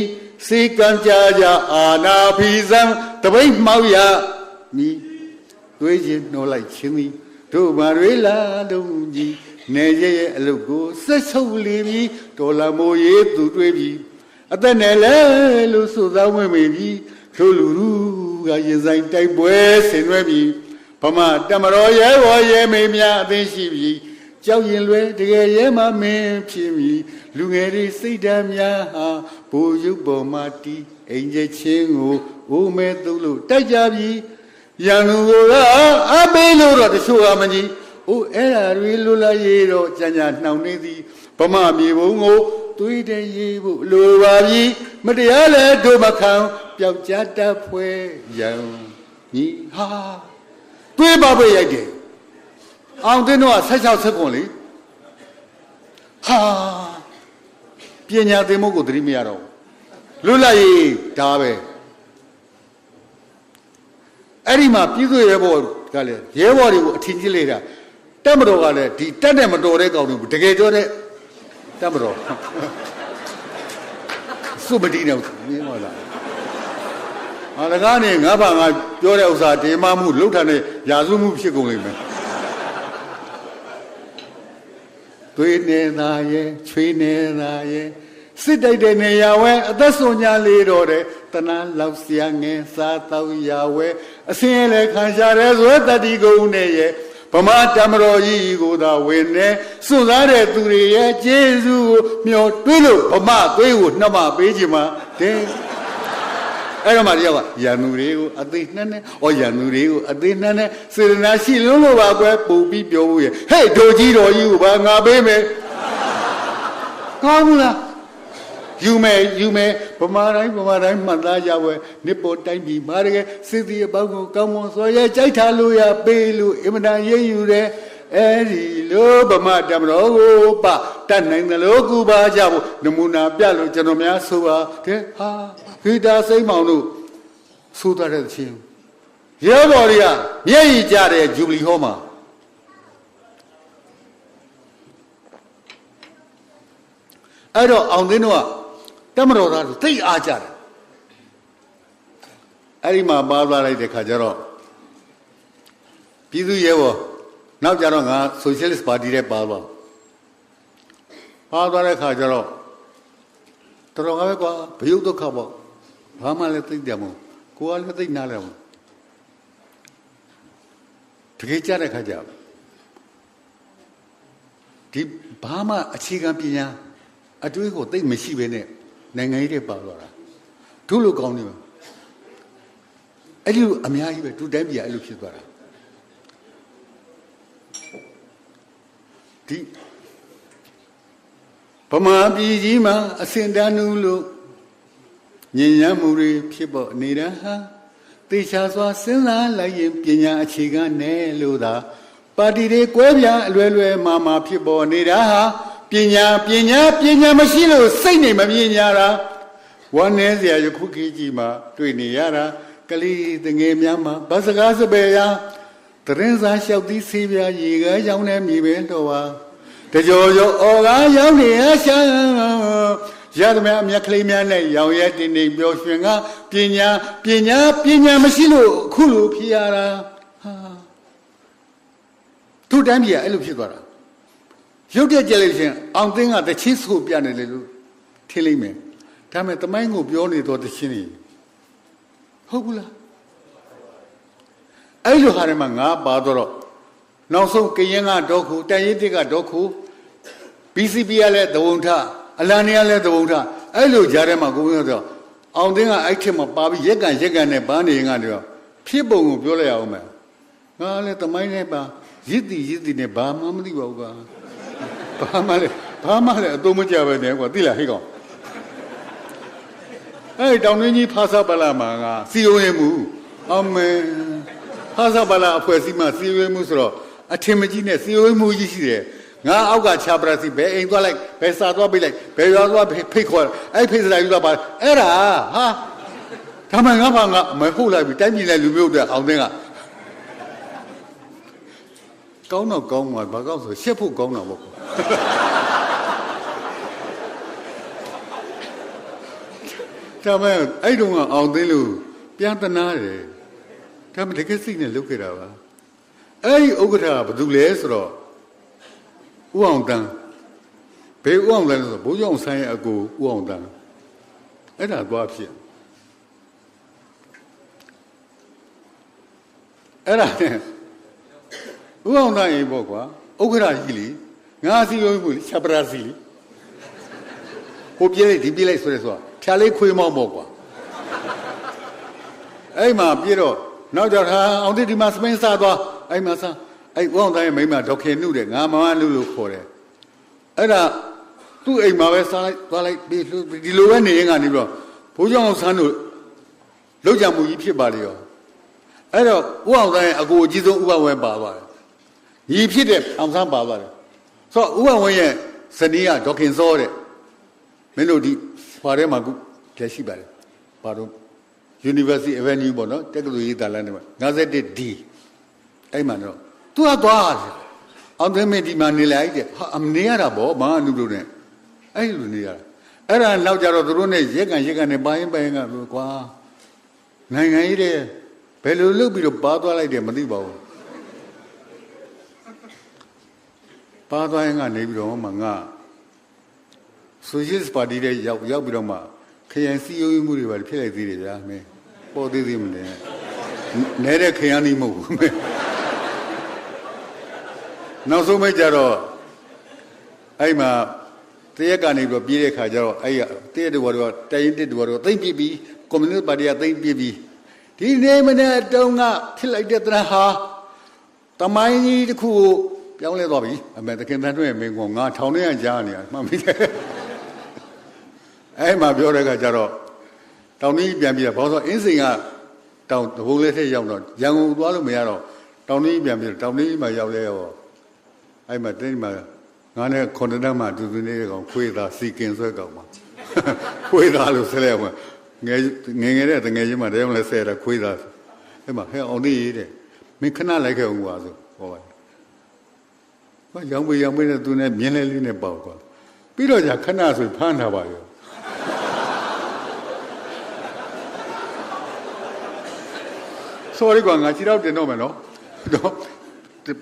စေကံကြကြအာနာဖီဇံတပိတ်မှောက်ရမည်တွေးချင်းနှောလိုက်ချင်းသည်တို့ဘာတွေလာတော့ကြီးနေရဲ့အလုတ်ကိုဆက်ချုပ်လေပြီဒေါ်လာမိုးရေးသူတွေးပြီအသက်နဲ့လဲလို့ဆိုသားဝင်မိပြီတို့လူလူကရင်ဆိုင်တိုက်ပွဲဆင်နွှဲပြီဗမာတမတော်ရဲဘော်ရဲမိန်များအသိရှိပြီ ကြောက်ရင်လွယ်တကယ်ရဲမှမင်းဖြစ်မီလူငယ်တွေစိတ်ဓာတ်များဟာဘူရုပ်ပေါ်မှာတီးအိမ်ကျချင်းကိုအိုးမဲသူ့လို့တိုက်ကြပြီရန်သူကအပေးလို့တော့တချို့ကမကြီးအိုးအဲ့ဒါတွေလွတ်လပ်ရေးတော့ကြံ့ကြံ့နှောင်နေသည်ဗမာမြေပုံကိုသွေးတဲ့ရေးဖို့လိုပါပြီမတရားလဲတို့မခံပျောက်ကြတတ်ဖွဲရန်ညီဟာသွေးပါပဲရိုက်တယ်အောင်သိန်းတော့16 ဆက်ခွန်လေဟာပညာသင်ဖို့ကိုသတိမရတော့လွတ်လပ်ရေးဒါပဲအဲ့ဒီမှာပြည်သူရဲဘော်ကလည်းရဲဘော်တွေကိုအထင်ကြီးလိုက်တာတက်မတော်ကလည်းဒီတက်တဲ့မတော်တဲ့ကောင်တွေကိုတကယ်ပြောတဲ့တက်မတော်စုမတီးနေမင်းမလားဟာလကားနေငါဘာငါပြောတဲ့ဥစ္စာဒေမမှုလှုပ်ထတဲ့ရာဇဝမှုဖြစ်ကုန်လိမ့်မယ်သွေးနေတာရဲ့ချွေးနေတာရဲ့စစ်တိုက်တဲ့နေရာဝဲအသက်ဆုံးညာလေးတော့တဲ့တနာလောက်ဆရာငယ်စားတော့ရာဝဲအစင်းလည်းခံရှားတဲ့ဇွဲတတိကုန်းနဲ့ရဲ့ဗမာတမတော်ကြီးကိုသာဝင်နေစွန့်စားတဲ့သူတွေရဲ့ကျေးဇူးကိုမျှော်တွေးလို့ဗမာသွေးကိုနှမပေးချင်မှာတဲ့အဲ့တော့မှတယောက်ကရန်သူတွေကိုအသေးနှက်နဲ့ရန်သူတွေကိုအသေးနှက်နဲ့စေတနာရှိလုံးလို့ပါကွယ်ပူပြီးပြောဖို့ရဲ့ဟဲ့ဒိုကြီးတော်ကြီးကိုပါငါပေးမယ်ကောင်းဘူးလားယူမယ်ဗမာတိုင်းမှတ်သားကြွယ်နစ်ပေါ်တိုင်းပြည်မာတကယ်စစ်တီအပေါင်းကိုကောင်းမွန်စွာရဲ့ကြိုက်ထားလို့ရပေးလို့အင်မတန်ရည်ယူတယ်အဲဒီလိုဗမာတမတော်ကိုပတတ်နိုင်တယ်လို့ကူပါကြဖို့နမူနာပြလို့ကျွန်တော်များဆိုပါတဲ့ဟာဂီတာစိမ့်မောင်တို့ဆိုတတ်တဲ့ချင်းရဲဘော်တွေကမျက်ရည်ကျတဲ့ဂျူဘလီဟောမှာအဲ့တော့အောင်သိန်းတို့ကတမတော်သားတို့သိအားကြတယ်အဲ့ဒီမှာပါသွားလိုက်တဲ့ခါကျတော့ပြည်သူရဲဘော်နောက်ကြတော့ငါဆိုရှယ်လစ်ပါတီတဲ့ပါသွားတဲ့ခါကျတော့တော်ငါပဲကွာဘယုတ်ဒုက္ခပေါ့ဘာမှလည်းသိတယ်မို့ကိုကလည်းသိနားလဲမို့တကယ်ကြတဲ့ခါကျဒီဘာမှအခြေခံပညာအတွေးကိုသိမရှိပဲနဲ့နိုင်ငံရေးတွေပါသွားတာတို့လိုကောင်းနေပါအဲ့လိုအများကြီးပဲသူတိုင်းပြည်အဲ့လိုဖြစ်သွားတာဒီဗမာပြည်ကြီးမှာအစင်တန်းနူးလို့ညဉ့်ညမ်းမှုတွေဖြစ်ပေါ်နေတာဟာတေချာစွာစဉ်းစားလိုက်ရင်ပညာအခြေခံနဲ့လို့သာပါတီတွေကွဲပြားအလွယ်မှာဖြစ်ပေါ်နေတာဟာပညာမရှိလို့စိတ်နေမမြင်ကြတာဝမ်းနည်းစရာယခုခေတ်ကြီးမှာတွေ့နေရတာကလေးတငယ်များမှာဗစကားစပယ်ရာတရင်စားလျှောက်သီးဆေးပြားရေကားရောင်းနေမိပဲတော့ပါတကြောရောအော်ကားရောင်းနေရရှာရသမျှအမြတ်ကလေးများနဲ့ရောင်ရဲတင်နေပျော်ရွှင်ကပညာမရှိလို့အခုလိုဖြစ်ရတာဟာသူ့တိုင်းပြည်ကအဲ့လိုဖြစ်သွားတာရုပ်တဲ့ကြက်လိုက်ရှင်အောင်သိန်းကတချင်းဆိုပြနေလေလို့ထင်လိမ့်မယ်ဒါပေမဲ့တမိုင်းကိုပြောနေတော့တချင်းနေဟုတ်ဘူးလားအဲ့လိုဟာတွေမှာငါပါတော့နောက်ဆုံးကရင်ကတော့ခုတန်ရေးတစ်ကတော့ခု BCP ကလည်းသဝုံထအလန်နေကလည်းသဝုံထအဲ့လိုကြားထဲမှာကိုပြောတော့အောင်သိန်းကအဲ့ထက်မှာပါပြီးရက်ကန်နဲ့ဘာနေကနေတော့ဖြစ်ပုံကိုပြောလိုက်အောင်မယ်ငါလည်းတမိုင်းနဲ့ပါရစ်တီနဲ့ဘာမှမသိပါဘူးကွာဘာမှလည်းအသုံးမကျပဲနဲ့ကွာသိလားဟိကောင်အဲ့တောင်တွင်းကြီးဖားစားပလာမှာငါစီယုံရမှုအမေဖားစားပလာအဖွဲ့အစည်းမှာစီယုံမှုဆိုတော့အထင်မကြီးနဲ့စီယုံမှုကြီးရှိတယ်ငါအောက်ကခြာပရစီဘယ်အိမ်သွားလိုက်ဘယ်စာသွားပေးလိုက်ဘယ်ရွာသွားဖိတ်ခေါ်အဲ့ဖိတ်စရာယူသွားပါအဲ့ဒါဟာဒါမှငါမဟုတ်လိုက်ပြီတိုင်းပြည်နဲ့လူမျိုးတွေအောင်သိန်းကကောင်းတော့ကောင်းမှာဘာကောင်းဆိုရှက်ဖို့ကောင်းတာပေါ့ဒါမဲ့အဲ့တုန်းကအောင်သိန်းလို့ပြန်တနာတယ်ဒါမှတကယ်စိတ်နဲ့လုပ်ခဲ့တာပါအဲ့ဒီဥက္ကဋ္ဌကဘာလုပ်လဲဆိုတော့ဦးအောင်တန်းဘယ်ဦးအောင်တန်းလဲဆိုဘိုးကျောင်းဆိုင်ရဲ့အကိုဦးအောင်တန်းအဲ့ဒါသွားဖြစ်အဲ့ဒါနဲ့ဦးအောင်တန်းရေပေါ့ကွာဥက္ကဋ္ဌကြီးလေ ငါစီယုံမှုချက်ပရာစီဟိုပြေးလိုက်ဒီပြေးလိုက်ဆိုရဲဆိုဖြာလေးခွေးမောင်းပေါ့ကွာအဲ့မှာပြေးတော့နောက်ကြတာအောင်ဒီမှာစပင်းစားသွားအဲ့မှာစားအဲ့ဝေါတိုင်းမိမဒေါခင်နှုတ်တယ်ငါမမနှုတ်လို့ခေါ်တယ်အဲ့ဒါသူ့အိမ်မှာပဲစားလိုက်သွားလိုက်ပြီးဒီလိုပဲနေရင်ကနေပြီးတော့ဘိုးကျောင်းဆန်းတို့လောက်ကြမှုကြီးဖြစ်ပါလေရောအဲ့တော့ဦးအောင်တိုင်းအကိုအကြီးဆုံးဥပဝဲပါပါတယ်ညီဖြစ်တဲ့အောင်ဆန်းပါပါတယ်ဆိုတော့ဥပဝဲရဲ့ဇနီးကဒေါခင်စောတဲ့မင်းတို့ဒီဘာထဲမှာခုလက်ရှိပါတယ်ဘာလို့ University Avenue ပေါ့နော်တက္ကသိုလ်ရေးတာလမ်းထဲမှာ 51D အဲ့မှာတော့သူကသွားတယ်အောင်သိမင်းဒီမှာနေလိုက်တဲ့ဟာအမနေရတာဗောဘာအနုလို့နဲ့အဲ့လိုနေရတာအဲ့ဒါနောက်ကြတော့သူတို့နဲ့ရက်ကန်နဲ့ပိုင်းကလို့ကွာနိုင်ငံရေးတဲ့ဘယ်လိုလုပ်ပြီးတော့ပါသွားလိုက်တယ်မသိပါဘူးပါသွားရင်ကနေပြီးတော့မှငါဆိုရှယ်ပါတီတဲ့ရောက်ပြီးတော့မှခရိုင်စီယိုမှုတွေပါဖြစ်လိုက်သေးတယ်ဗျာမင်းပေါ်သေးသေးမလဲနဲတဲ့ခရိုင်နီးမဟုတ်ဘူးမင်းနောက်ဆုံးပဲကြတော့အဲ့မှာတရက်ကနေပြီးပြေးတဲ့ခါကျတော့အဲ့တရက်တော်တော့တိုင်တစ်တော်သိမ့်ပြပြီးကွန်မြူနစ်ပါတီကသိမ့်ပြပြီးဒီနေ့မနေ့တုန်းကဖြစ်လိုက်တဲ့တရဟာတမိုင်းကြီးတစ်ခုကိုပြောင်းလဲသွားပြီအမေတခင်တန်းတွဲမင်းကငါထောင်ထဲကကြားနေရမှတ်မိတယ်အဲ့မှာပြောတဲ့ခါကျတော့တောင်ကြီးပြန်ပြီးတော့ဘာလို့ဆိုအင်းစိန်ကတောင်ဘိုးလေးထက်ရောက်တော့ရန်ကုန်သွားလို့မရတော့တောင်ကြီးပြန်ပြီးတော့တောင်ကြီးမှာရောက်လဲရောအဲ့မှာတင်းမှာငါနဲ့ခွန်တန်းမှာတူတူနေတဲ့ကောင်ခွေးသားစီကင်ဆွဲကောင်မှာခွေးသားလို့ဆက်လိုက်အောင်ငယ်တဲ့တငယ်ချင်းမှာတယောက်လည်းဆဲတာခွေးသားအဲ့မှာဟဲ့အောင်နေရတဲ့မင်းခဏလိုက်ခဲ့အောင်ကွာဆိုဟောပါတယ်ဘာရောင်ပေးတဲ့သူနဲ့မြင်းလဲလေးနဲ့ပေါ့ကွာပြီးတော့じゃခဏဆိုဖမ်းထားပါရောsorry ကွာငါခြေတော့တင်တော့မယ်နော်တော့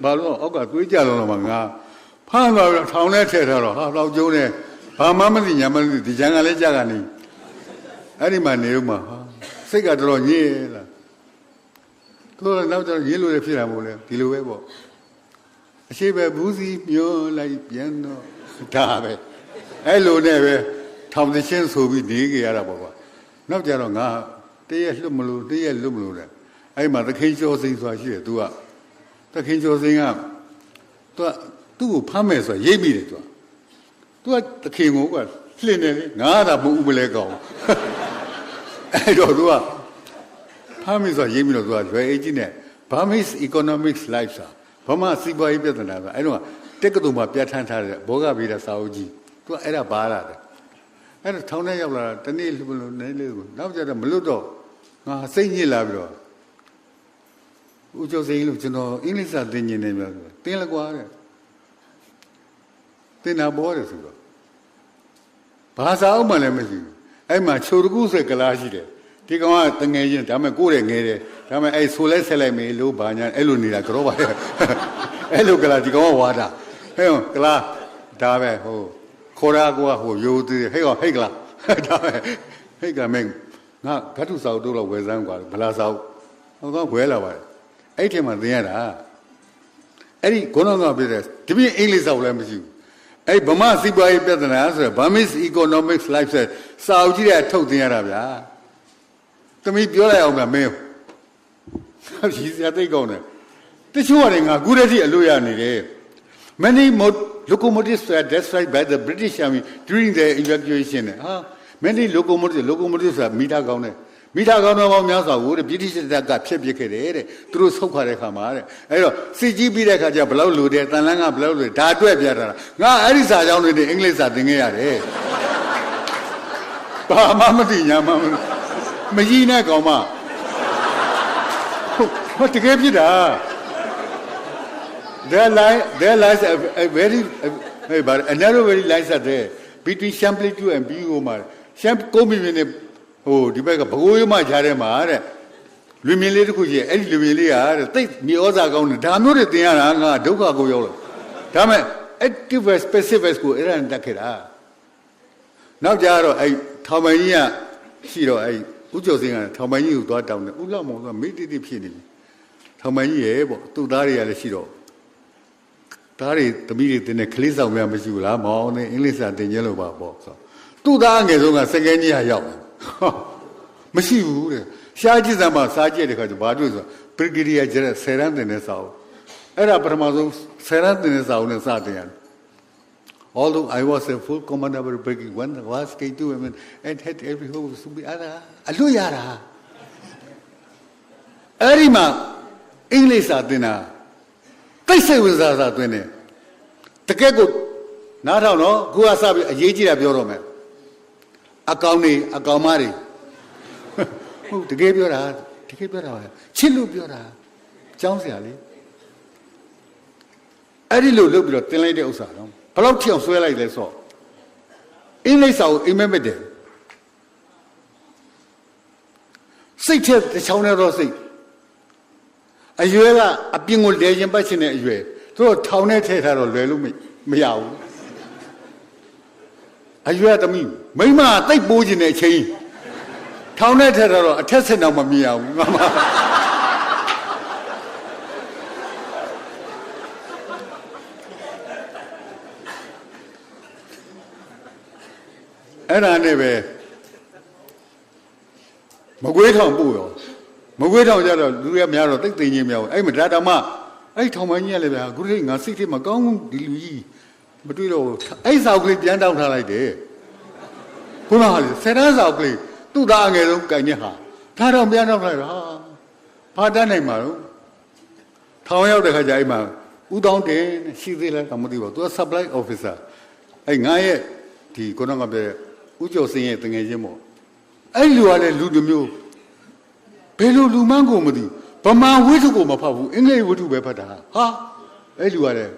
ဘာလို့အောက်ကသွေးကြလုံးတော့မှငါဖမ်းသွားပြီးထောင်ထဲထည့်ထားတော့ဟာတော့ကျုံးနေဘာမှမသိညာမသိဒီချမ်းကလည်းကြာကနေအဲ့ဒီမှာနေဦးမှာဟာစိတ်ကတော်တော်ညစ်လားတို့နောက်တော့ရင်းလို့ဖြစ်တာမဟုတ်လေဒီလိုပဲပေါ့အရှိပဲဘူးစီမျောလိုက်ပြန်တော့ဒါပဲအဲ့လိုနဲ့ပဲထောင်သချင်းဆိုပြီးနေကြရတာပေါ့ကွာနောက်ကြတော့ငါတရက်လွတ်မလို့တရက်လွတ်မလို့လေအဲ့မှာသခင်ကျော်စိန်ဆိုတာရှိတယ် तू ကသခင်ကျော်စိန်က तू သူ့ကိုဖမ်းမယ်ဆိုတာရိပ်မိတယ် तू ကသခင်ကိုကလှင်တယ်လေငါသာမဟုတ်ဘူးမလဲကောင်အဲ့တော့ तू ကဖမ်းမယ်ဆိုတာရိပ်မိတော့ तू ကရွယ်အေးကြီးနဲ့ Burmese Economics Life စာဗမာစီးပွားရေးပြဿနာဆိုအဲ့တော့တက္ကသိုလ်မှာပြဋ္ဌာန်းထားတဲ့ဘောဂဗေဒစာအုပ်ကြီး तू ကအဲ့ဒါဘာလာတယ်အဲ့တော့ထောင်ထဲရောက်လာတာတနေ့လို့နေလေကိုနောက်ကြတော့မလွတ်တော့ငါစိတ်ညစ်လာပြီးတော့ဦးကျော်စိန်လို့ကျွန်တော်အင်္ဂလိပ်စာသင်နေတယ်ပြောတင်းလကွာတဲ့တင်တာပေါ်တယ်ဆိုတော့ဘာသာအုပ်မှလည်းမရှိဘူးအဲ့မှာချိုတကူးဆိုကလားရှိတယ်ဒီကောင်ကတငယ်ချင်းဒါပေမဲ့ကိုယ်တဲ့ငယ်တယ်ဒါပေမဲ့အဲ့ဆိုလဲဆက်လိုက်မေးလို့ဘာညာအဲ့လိုနေတာကြောပါရဲ့အဲ့လိုကလားဒီကောင်ကဝါတာဟဲ့ကလားဒါပဲဟိုခေါ်ရကွာဟိုရိုးသေးဟဲ့ကောင်ဟဲ့ကလားဒါပဲဟဲ့ကမင်းငါဓာတုစာအုပ်တော့ဝယ်စမ်းကွာဗလာစာအုပ်ဟိုကဝယ်လာပါတယ်အဲ့ထဲမှာသင်ရတာအဲ့ဒီခေါင်းဆောင်ပြတဲ့ဒီပြင်းအင်္ဂလိပ်စာလည်းမရှိဘူးအဲ့ဗမာစီးပွားရေးပြဿနာဆိုတော့ Burmese Economics Life ဆိုစာအုပ်ကြီးတဲ့ထုတ်သင်ရတာဗျာသမီးပြောလိုက်အောင်ဗျမင်းရီစရာသိကောင်းတယ်တချို့ကငါခုတည်းထိအလို့ရနေတယ် Many locomotives were destroyed by the British Army during the evacuation ဟာ many locomotives ဆိုတာမိသားကောင်းတယ်မိသားကောင်းတော့များစွာကိုတဲ့ပြည်တိစစ်တပ်ကဖျက်ပစ်ခဲ့တယ်တဲ့သူတို့ဆုတ်ခွာတဲ့ခါမှာတဲ့အဲ့တော့စစ်ကြီးပြီးတဲ့ခါကျဘလောက်လိုတယ်တန်လန်းကဘလောက်လိုဒါအတွက်ပြတာငါအဲ့ဒီစာကြောင်းတွေအင်္ဂလိပ်စာသင်ခဲ့ရတယ်ဘာမှမသိညာမှမကြီးနဲ့ကောင်မဟိုတကယ်ဖြစ်တာ there lies a very a narrow very lies there between Champlain and BO မှာရှမ်းကိုမီမင်းနဲ့ဟိုဒီဘက်ကဘကိုးရမကြားထဲမှာတဲ့လူမြင်လေးတစ်ခုကြီးအဲ့ဒီလူမြင်လေးကတဲ့တိတ်မြေဩဇာကောင်းတယ်ဒါမျိုးတွေသင်ရတာငါဒုက္ခကိုရောက်လာဒါမဲ့ active specific ကိုအဲ့ဒါနဲ့တက်ခဲ့တာနောက်ကြတော့အဲ့ထောင်မကြီးကရှိတော့အဲ့ဦးကျော်စင်းကထောင်မကြီးကိုသွားတောင်းတယ်ဦးလောက်မောင်ကမိတိတိဖြစ်နေပြီထောင်မကြီးရဲ့ပေါ့သူ့သားတွေကလည်းရှိတော့တ သားတွေသမီးတွေတင်တဲ့ကလေးဆောင်များမရှိဘူးလားမောင်နဲ့အင်္ဂလိပ်စာတင်ကျင်းလို့ပါပေါ့ဆိုသူ့သားအငယ်ဆုံးကစကဲကြီးဟာရောက်မရှိဘူးတဲ့ရှားကြည့်စမ်းပါစားကြည့်တဲ့ခါကျဘာတွေ့ဆိုပရိဂရီယာကျတဲ့ဆယ်ရန်တင်တဲ့စာအုပ်အဲ့ဒါပထမဆုံးဆယ်ရန်တင်တဲ့စာအုပ်နဲ့စတင်ရတယ် Although I was a full commander of the brigade when I was K2 and had every hope to beအလွတ်ရတာအဲ့ဒီမှာအင်္ဂလိပ်စာသင်တာတိတ်ဆိတ်ဝင်စားစားသွင်းတယ်တကယ်ကိုနားထောင်တော့ကိုကစပြီးအရေးကြီးတာပြောတော့မယ်အကောင်တွေအကောင်မတွေဟုတ်တကယ်ပြောတာချစ်လို့ပြောတာကြောင်းစရာလေအဲ့ဒီလိုလုပ်ပြီးတော့တင်လိုက်တဲ့ဥစ္စာတော့ဘယ်လောက်ထိအောင်ဆွဲလိုက်လဲဆိုအင်္ဂလိပ်စာကိုအိမ်မက်မက်တယ်စိတ်ထဲတစ်ချောင်းနဲ့တော့စိတ်အရွယ်ကအပြင်ကိုလဲရင်ပတ်ချင်တဲ့အရွယ်သူတို့ထောင်ထဲထည့်ထားတော့လွယ်လို့မရဘူးအရွယ်သမီးမိမတိတ်ပိုးခြင်းတဲ့အချိန်ထောင်ထဲထည့်ထားတော့အထက်ဆက်တော့မမြင်အောင်ငါမအဲ့ဒါနဲ့ပဲမကွေးထောင်ပို့ရောမကွေးထောင်ကြတော့လူရများတော့တိတ်သိချင်းများဘူးအဲ့မဒါတောင်မှအဲ့ထောင်မကြီးရလေဗျာခုထိငါစိတ်ထဲမကောင်းဘူးဒီလူကြီးမတွေ့တော့အဲ့စာအုပ်ကလေးပြန်တောင်းထားလိုက်တယ်ခုနကလေဆယ်တန်းစာအုပ်ကလေးသူ့သားအငယ်ဆုံးကင်ညက်ဟာဒါတော့ပြန်တောင်းလိုက်တာဘာတတ်နိုင်မှာတော့ထောင်ရောက်တဲ့ခါကျအဲ့မှာဦးတောင်းတင်ရှိသေးလားတော့မသိပါဘူးသူက supply officer အဲ့ငါရဲ့ဒီခုနကပြောဦးကျော်စင်းရဲ့တငယ်ချင်းပေါ့အဲ့လူကလည်းလူတစ်မျိုးဘယ်လိုလူမှန်းကိုမသိဗမာဝိထုကိုမဖတ်ဘူးအင်္ဂလိပ်ဝိထုပဲဖတ်တာဟာအဲ့လူကလည်း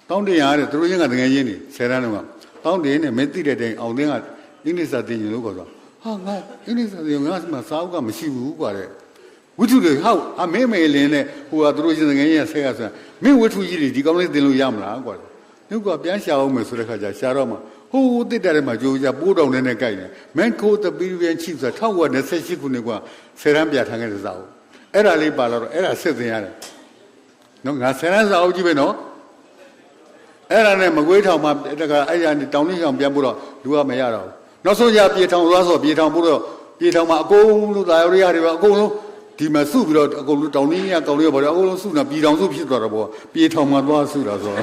တောင်းတင်ရတဲ့သူတို့ချင်းကတငယ်ချင်းတွေဆယ်တန်းလုံးကတောင်းတင်နဲ့မသိတဲ့တိုင်အောင်တင်းကအင်္ဂလိပ်စာသင်ရင်လို့ခေါ်တော့ဟာငါအင်္ဂလိပ်စာသင်ငါမှစာအုပ်ကမရှိဘူးကွာတဲ့ဝိထုတွေဟောက်အမေမေလင်းနဲ့ဟိုကသူတို့ချင်းတငယ်ချင်းဆဲကဆိုမင်းဝိထုကြီးတွေဒီကောင်းလေးသင်လို့ရမလားကွာသူကပြန်ရှာအောင်မယ်ဆိုတဲ့ခါကျရှာတော့မှဟိုးတစ်တယ်မှာကြိုးကြပိုးတောင်နဲ့ကြိုက်တယ်မန်ကိုတပီရီယန်ချီဆို1928ခုနှစ်ကဆယ်ရန်ပြထားခဲ့တဲ့စာအုပ်အဲ့ဒါလေးပါတော့အဲ့ဒါစစ်သင်ရတယ်နော်ငါဆယ်ရန်စာအုပ်ကြီးပဲနော်အဲ့ဒါနဲ့မကွေးထောင်မှာတကအဲ့ရနေတောင်လေးဆောင်ပြန်ပို့တော့လူကမရတော့ဘူးနောက်ဆုံးရပြေထောင်သွားဆိုပြေထောင်ပို့တော့ပြေထောင်မှာအကုန်လုံးသာရရတွေပါအကုန်လုံးဒီမှာစုပြီးတော့အကုန်လုံးတောင်လေးကကောင်းလေးပါတော့အကုန်လုံးစုနေပြေထောင်စုဖြစ်သွားတော့ပေါ့ပြေထောင်မှာသွားစုတာဆို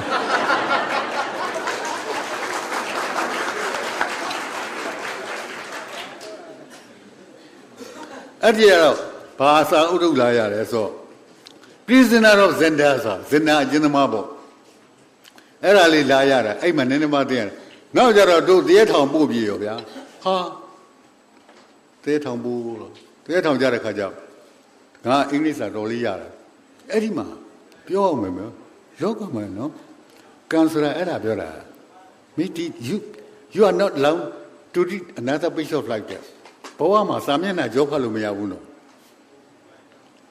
အဲ့ဒီတော့ဘာသာဥဒုလာရတယ်ဆို prisoner of Zenda ဆိုဇင်နာအကျဉ်းသမားပေါ့အဲ့ဒါလေးလာရတာအဲ့မှာနည်းနည်းမှသိရတယ်နောက်ကြတော့တို့တရားထောင်ပို့ပြေရောဗျာဟာတရားထောင်ပို့လို့တရားထောင်ကြတဲ့ခါကျငါအင်္ဂလိပ်စာတော်လေးရတယ်အဲ့ဒီမှာပြောအောင်မယ်လောကမှာနော်ကန်ဆရာအဲ့ဒါပြောတာမိတီ you are not allowed to read another page of like thatဘဝမှာစာမျက်နှာကြောဖတ်လို့မရဘူးနော်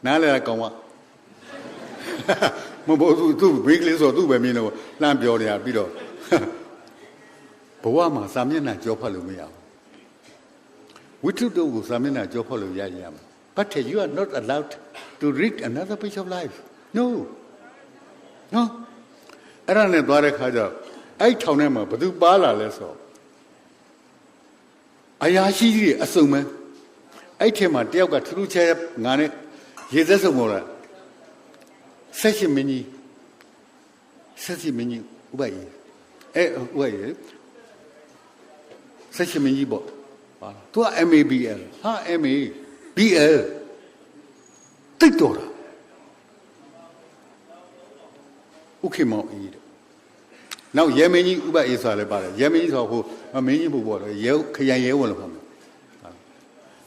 နားလဲကောင်ကမဘောသူဘေးကလေးဆိုသူ့ပဲမင်းတော့လှမ်းပြောနေတာပြီးတော့ဘဝမှာစာမျက်နှာကြောဖတ်လို့မရဘူးဝိတုတုကိုစာမျက်နှာကြောဖတ်လို့ရမှာ but you are not allowed to read another page of life no အဲ့ဒါနဲ့သွားတဲ့ခါကျအဲ့ထောင်ထဲမှာဘသူပါလာလဲဆိုအရာရှိကြီးအစုံမဲအဲ့ထဲမှာတယောက်ကထူးထူးခြားခြားငါနဲ့ရေသက်စုံပေါ်လာဆက်ရှိမင်းကြီးဥပယေဥပယေဆက်ရှိမင်းကြီးပေါ့ဟာသူက MABL ဟာ MABL တိတ်တော်တာဥခေမောင်အေးနောက်ရဲမင်းကြီးဥပယေဆိုတာလည်းပါတယ်ရဲမင်းကြီးဆိုဟိုမင်းကြီးဘုပေါ့လေရဲခရိုင်ရဲဝင်လို့ပါမယ်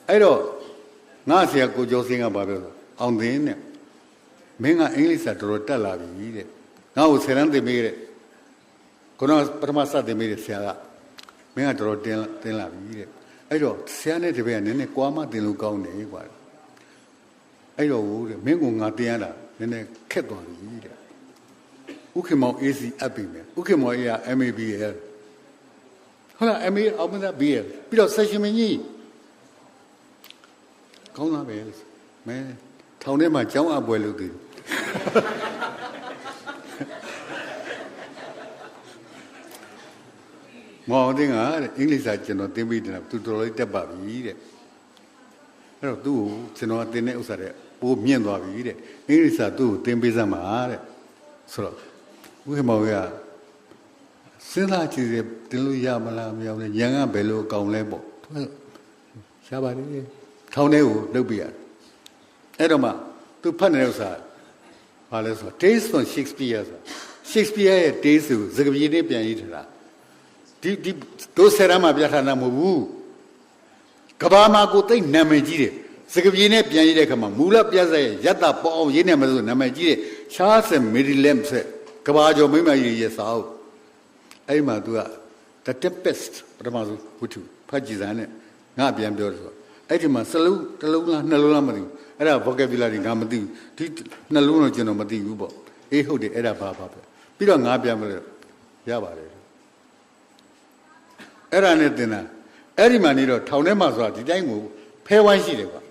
အဲ့တော့ငါဆရာကိုကျော်စင်းကဘာပြောလဲအောင်သိန်းနဲ့မင်းကအင်္ဂလိပ်စာတော်တော်တက်လာပြီတဲ့ငါ့ကိုဆယ်တန်းသင်ပေးတဲ့ခုနပထမစသင်ပေးတဲ့ဆရာကမင်းကတော်တော်တင်းလာပြီတဲ့အဲ့တော့ဆရာနဲ့တပည့်ကနည်းနည်းကွာမှတင်လို့ကောင်းတယ်ကွာအဲ့တော့ဟိုတဲ့မင်းကငါတင်ရတာနည်းနည်းခက်သွားပြီတဲ့ဥက္ကမောင် AC အပ်ပြီမယ်ဥက္ကမောင် A က MABL ဟုတ်လား MA အောင်မသား BL ပြီးတော့ session မင်းကြီးကောင်းလားပဲမဲထောင်ထဲမှာကျောင်းအပွဲလုပ်သေးတယ် မောင်တင်းကအင်္ဂလိပ်စာကျွန်တော်သင်ပေးတယ်သူတော်လေးတက်ပါပြီတဲ့အဲ့တော့သူ့ကိုကျွန်တော်သင်တဲ့ဥစ္စာတဲ့ပိုးမြင့်သွားပြီတဲ့အင်္ဂလိပ်စာသူ့ကိုသင်ပေးစမ်းပါတဲ့ဆိုတော့ဦးခင်မောင်ကစဉ်းစားကြည့်တယ်တင်လို့ရမလားမရဘူးလေရန်ကဘယ်လိုအကောင်လဲပေါ့ရှားပါလေထောင်းထဲကိုလှုပ်ပြရတယ်အဲ့တော့မှသူဖတ်နေတဲ့ဥစ္စာဘာလဲဆိုတော့ Tales from Shakespeare ဆိုတာ Shakespeare ရဲ့ Tales ကိုစကားပြေနဲ့ပြန်ရေးထားတာဒီတို့ဆယ်တန်းမှာပြထားတာမဟုတ်ဘူးကဘာမှာကိုသိနာမည်ကြီးတယ်စကားပြေနဲ့ပြန်ရေးတဲ့အခါမှာမူလပြတ်ဆက်ရတ္တပေါ်အောင်ရေးနေမှာဆိုနာမည်ကြီးတယ် Charles Maryland ဆက်ကဘာကျော်မိမကြီးရဲ့စာအုပ်အဲ့မှာသူက The Tempest ပထမဆုံးဝတ္ထုဖတ်ကြည့်စမ်းနဲ့ငါပြန်ပြောတယ်ဆိုအဲ့ဒီမှာစလုံးတစ်လုံးလားနှစ်လုံးလားမသိဘူးအဲ့ဒါ vocabulary ငါမသိဘူးဒီနှလုံးတော့ကျွန်တော်မသိဘူးပေါ့အေးဟုတ်တယ်အဲ့ဒါဘာပဲပြီးတော့ငါပြန်မလို့ရပါတယ်အဲ့ဒါနဲ့သင်တာအဲ့ဒီမှာနေတော့ထောင်ထဲမှာဆိုတာဒီတိုင်းကိုဖဲဝိုင်းရှိတယ်ကွာ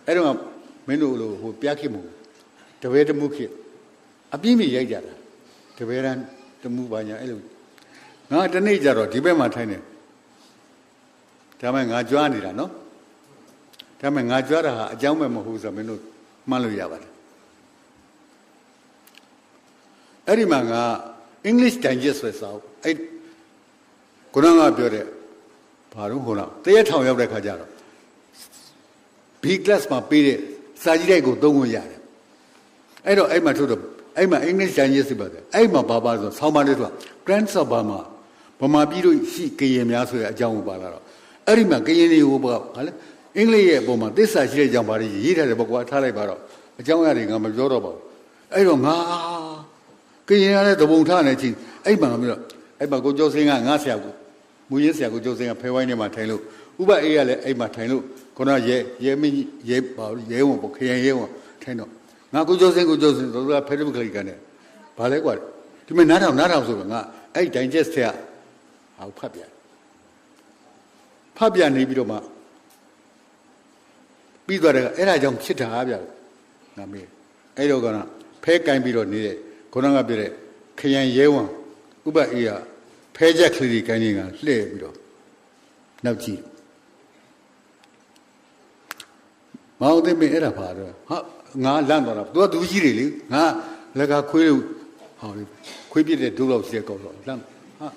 အဲ့တော့မင်းတို့လိုဟိုပြခေမို့တပည့်တမှုခေအပြင်းပြရိုက်ကြတာတပည့်တန်းတမှုပါညာအဲ့လိုငါတနေ့ကျတော့ဒီဘက်မှာထိုင်နေဒါမှငါကြွားနေတာနော်ဒါမှငါကြွားတာဟာအကြောင်းပဲမဟုတ်ဆိုမင်းတို့မှန်းလို့ရပါတယ်အဲ့ဒီမှာငါ English Digest ဆိုစာအဲ့ခုနကပြောတဲ့ဘာလို့ဟိုလားတရက်ထောင်ရောက်တဲ့ခါကျတော့ B class မှာပေးတဲ့စာကြီးတိုက်ကိုသုံးခွင့်ရတယ်အဲ့တော့အဲ့မှာထုတ်တော့အဲ့မှာ English Digest ပါတယ်အဲ့မှာဘာဆိုဆောင်းပါးလေးဆိုတာ Grants of Burma ဗမာပြည်တို့ရှိကရင်များဆိုတဲ့အကြောင်းကိုပါလာတော့အဲ့ဒီမှာကရင်တွေကိုဘာလဲအင်္ဂလိပ်ရဲ့အပေါ်မှာသစ္စာရှိတဲ့အကြောင်းဘာတွေရေးထားတယ်ပေါ့ကွာထားလိုက်ပါတော့အကြောင်းအရာတွေငါမပြောတော့ပါဘူးအဲ့တော့ငါကရင်ရတဲ့သဘုံထားနေချင်းအဲ့မှာပြီးတော့အဲ့မှာကိုကျော်စင်းကငါဆရာကိုမူရင်းဆရာကိုကျော်စင်းကဖဲဝိုင်းထဲမှာထိုင်လို့ဥပအေးကလည်းအဲ့မှာထိုင်လို့ခုနရဲမင်းရဲပါရဲဝန်ပေါ့ခရင်ရဲဝန်ထိုင်တော့ငါကိုကျော်စင်းတို့ကဖဲထုတ်ကလေးကနေဘာလဲကွာဒီမှာနားထောင်ဆိုတော့ငါအဲ့ digest ထဲကဟောဖတ်ပြနေပြီးတော့မှပြီးသွားတယ်အဲ့ဒါကြောင့်ဖြစ်တာဗျာငါမေးအဲ့တော့ကဖဲကင်ပြီးတော့နေတဲ့ခုနကပြတဲ့ခရံရဲဝန်ဥပအေးကဖဲချက်ကလေးကိုင်းနေကလှည့်ပြီးတော့နောက်ကြည့်မောင်သိမင်းအဲ့ဒါပါတော့ဟာငါလန့်သွားတာသူကသူကြီးတယ်လေငါလက်ကခွေးလို့ဟောခွေးပြတဲ့ဒုလောက်ရှိတဲ့ကောက်တော့လန့်ဟာ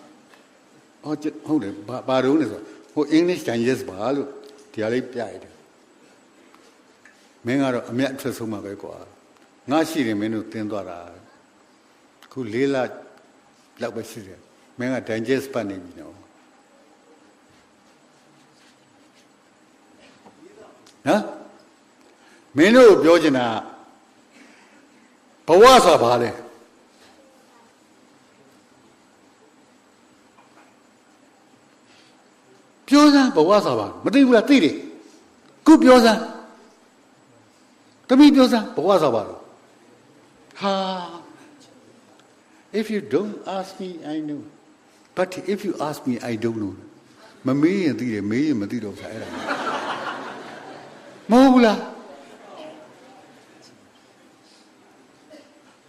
ဟုတ်တယ်ဘာတော့လဲဆိုဟို English Digest ပါလို့ဒီဟာလေးပြရတယ်မင်းကတော့အမျက်အထွက်ဆုံးမှာပဲကွာငါရှိတယ်မင်းတို့တင်းသွားတာခု၄လလောက်ပဲရှိတယ်မင်းက Digest ပတ်နေပြီနော်နော်မင်းတို့ပြောချင်တာဘဝဆိုတာဘာလဲပြောစမ်းဘဝဆိုတာဘာမသိဘူးလားသိတယ်ခုပြောစမ်းတမီးပြောစမ်းဘဝဆိုတာဘာလဲဟာ if you don't ask me I know but if you ask me I don't know မမေးရင်သိတယ်မေးရင်မသိတော့ဘူးအဲ့ဒါမဟုတ်ဘူးလား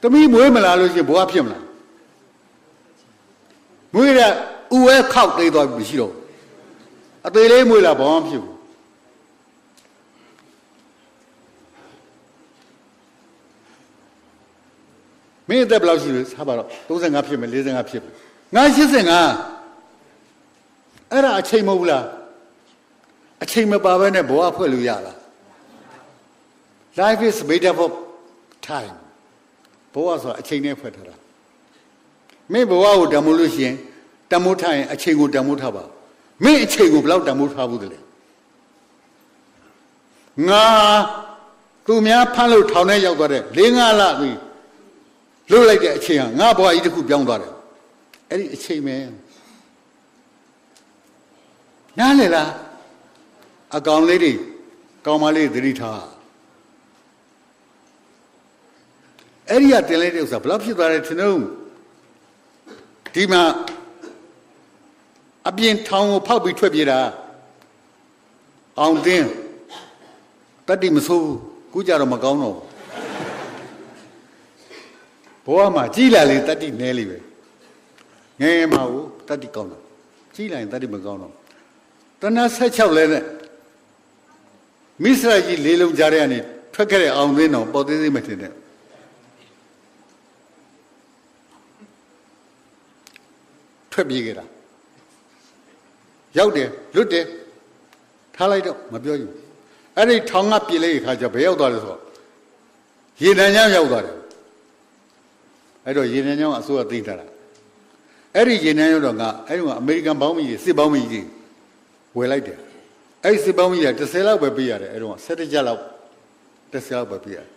တမီးမွေးမလာလို့ရှိရင်ဘဝဖြစ်မလားမွေးတဲ့ဥဝဲခောက်သေးသွားပြီမရှိတော့အသေးလေးမွေးလာဘာမှဖြစ်ဘူးမင်းအသက်ဘယ်လောက်ရှိလဲစားပါတော့35ဖြစ်မယ်45ဖြစ်မယ်ငါ85အဲ့ဒါအချိန်မဟုတ်ဘူးလားအချိန်မပါဘဲနဲ့ဘဝဖွဲ့လို့ရလား Life is made up of time ဘဝဆိုတာအချိန်နဲ့ဖွဲ့ထားတာမင်းဘဝကိုတမိုးလို့ရှိရင်တမိုးထားရင်အချိန်ကိုတမိုးထားပါမင်းအချိန်ကိုဘယ်လောက်တမိုးထားဘူးတလဲငါသူများဖမ်းလို့ထောင်ထဲရောက်သွားတဲ့4-5လပြီလွတ်လိုက်တဲ့အချိန်ဟာငါဘဝကြီးတစ်ခုပြောင်းသွားတယ်အဲ့ဒီအချိန်ပဲနားလေလားအကောင်လေးတွေကောင်မလေးသတိထားအဲ့ဒီကတင်လိုက်တဲ့ဥစ္စာဘယ်လောက်ဖြစ်သွားတယ်ထင်တော့ဒီမှာအပြင်ထောင်ကိုဖောက်ပြီးထွက်ပြေးတာအောင်တင်းတတိမဆိုးဘူးခုကြတော့မကောင်းတော့ဘဝမှာကြီးလာလေတတိနဲလေးပဲငယ်မှာကိုတတိကောင်းတာ ကြီးလိုက်တတ်တယ်မကောင်းတော့တနက်16လဲနဲ့မိစရကြီးလေးလုံးကြားရတဲ့ထွက်ခဲ့တဲ့အောင်သိန်းတော်ပေါ်သေးသေးမထင်နဲ့ထွက်ပြေးခဲ့တာရောက်တယ်လွတ်တယ်ထားလိုက်တော့မပြောဘူးအဲ့ဒီထောင်ကပြေးလိုက်ခါကျဘယ်ရောက်သွားလဲဆိုတော့ရေနံချောင်းရောက်သွားတယ်အဲ့တော့ရေနံချောင်းအစိုးရသိမ်းထားတာအဲ့ဒီရေနံရောက်တော့အဲ့ဒီကအမေရိကန်ဘောင်းမကြီးစစ်ဘောင်းမကြီးဝယ်လိုက်တယ်အဲ့ဒီစစ်ဘောင်းမကြီးက10လောက်ပဲပေးရတယ်အဲ့တော့17ကျပ်လောက်10လောက်ပဲပေးရတယ်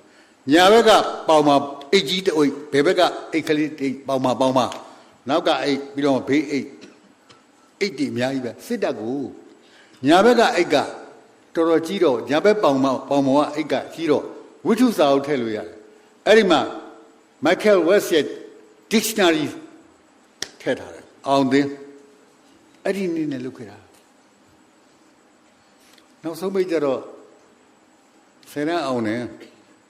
ညာဘက်ကပေါင်မှာအိတ်ကြီးတအိတ်ဘယ်ဘက်ကအိတ်ကလေးပေါင်မှာနောက်ကအိတ်ပြီးတော့ဘေးအိတ်တီအများကြီးပဲစစ်တပ်ကိုညာဘက်ကအိတ်ကတော်တော်ကြီးတော့ညာဘက်ပေါင်မောကအိတ်ကကြီးတော့ဝိထုစာအုပ်ထည့်လို့ရတယ်အဲ့ဒီမှာ Michael West ရဲ့ dictionary ထည့်ထားတယ်အောင်သိအဲ့ဒီနည်းနဲ့လုပ်ခဲ့တာနောက်ဆုံးပိတ်ကြတော့ဆယ်ရန်အောင်နဲ့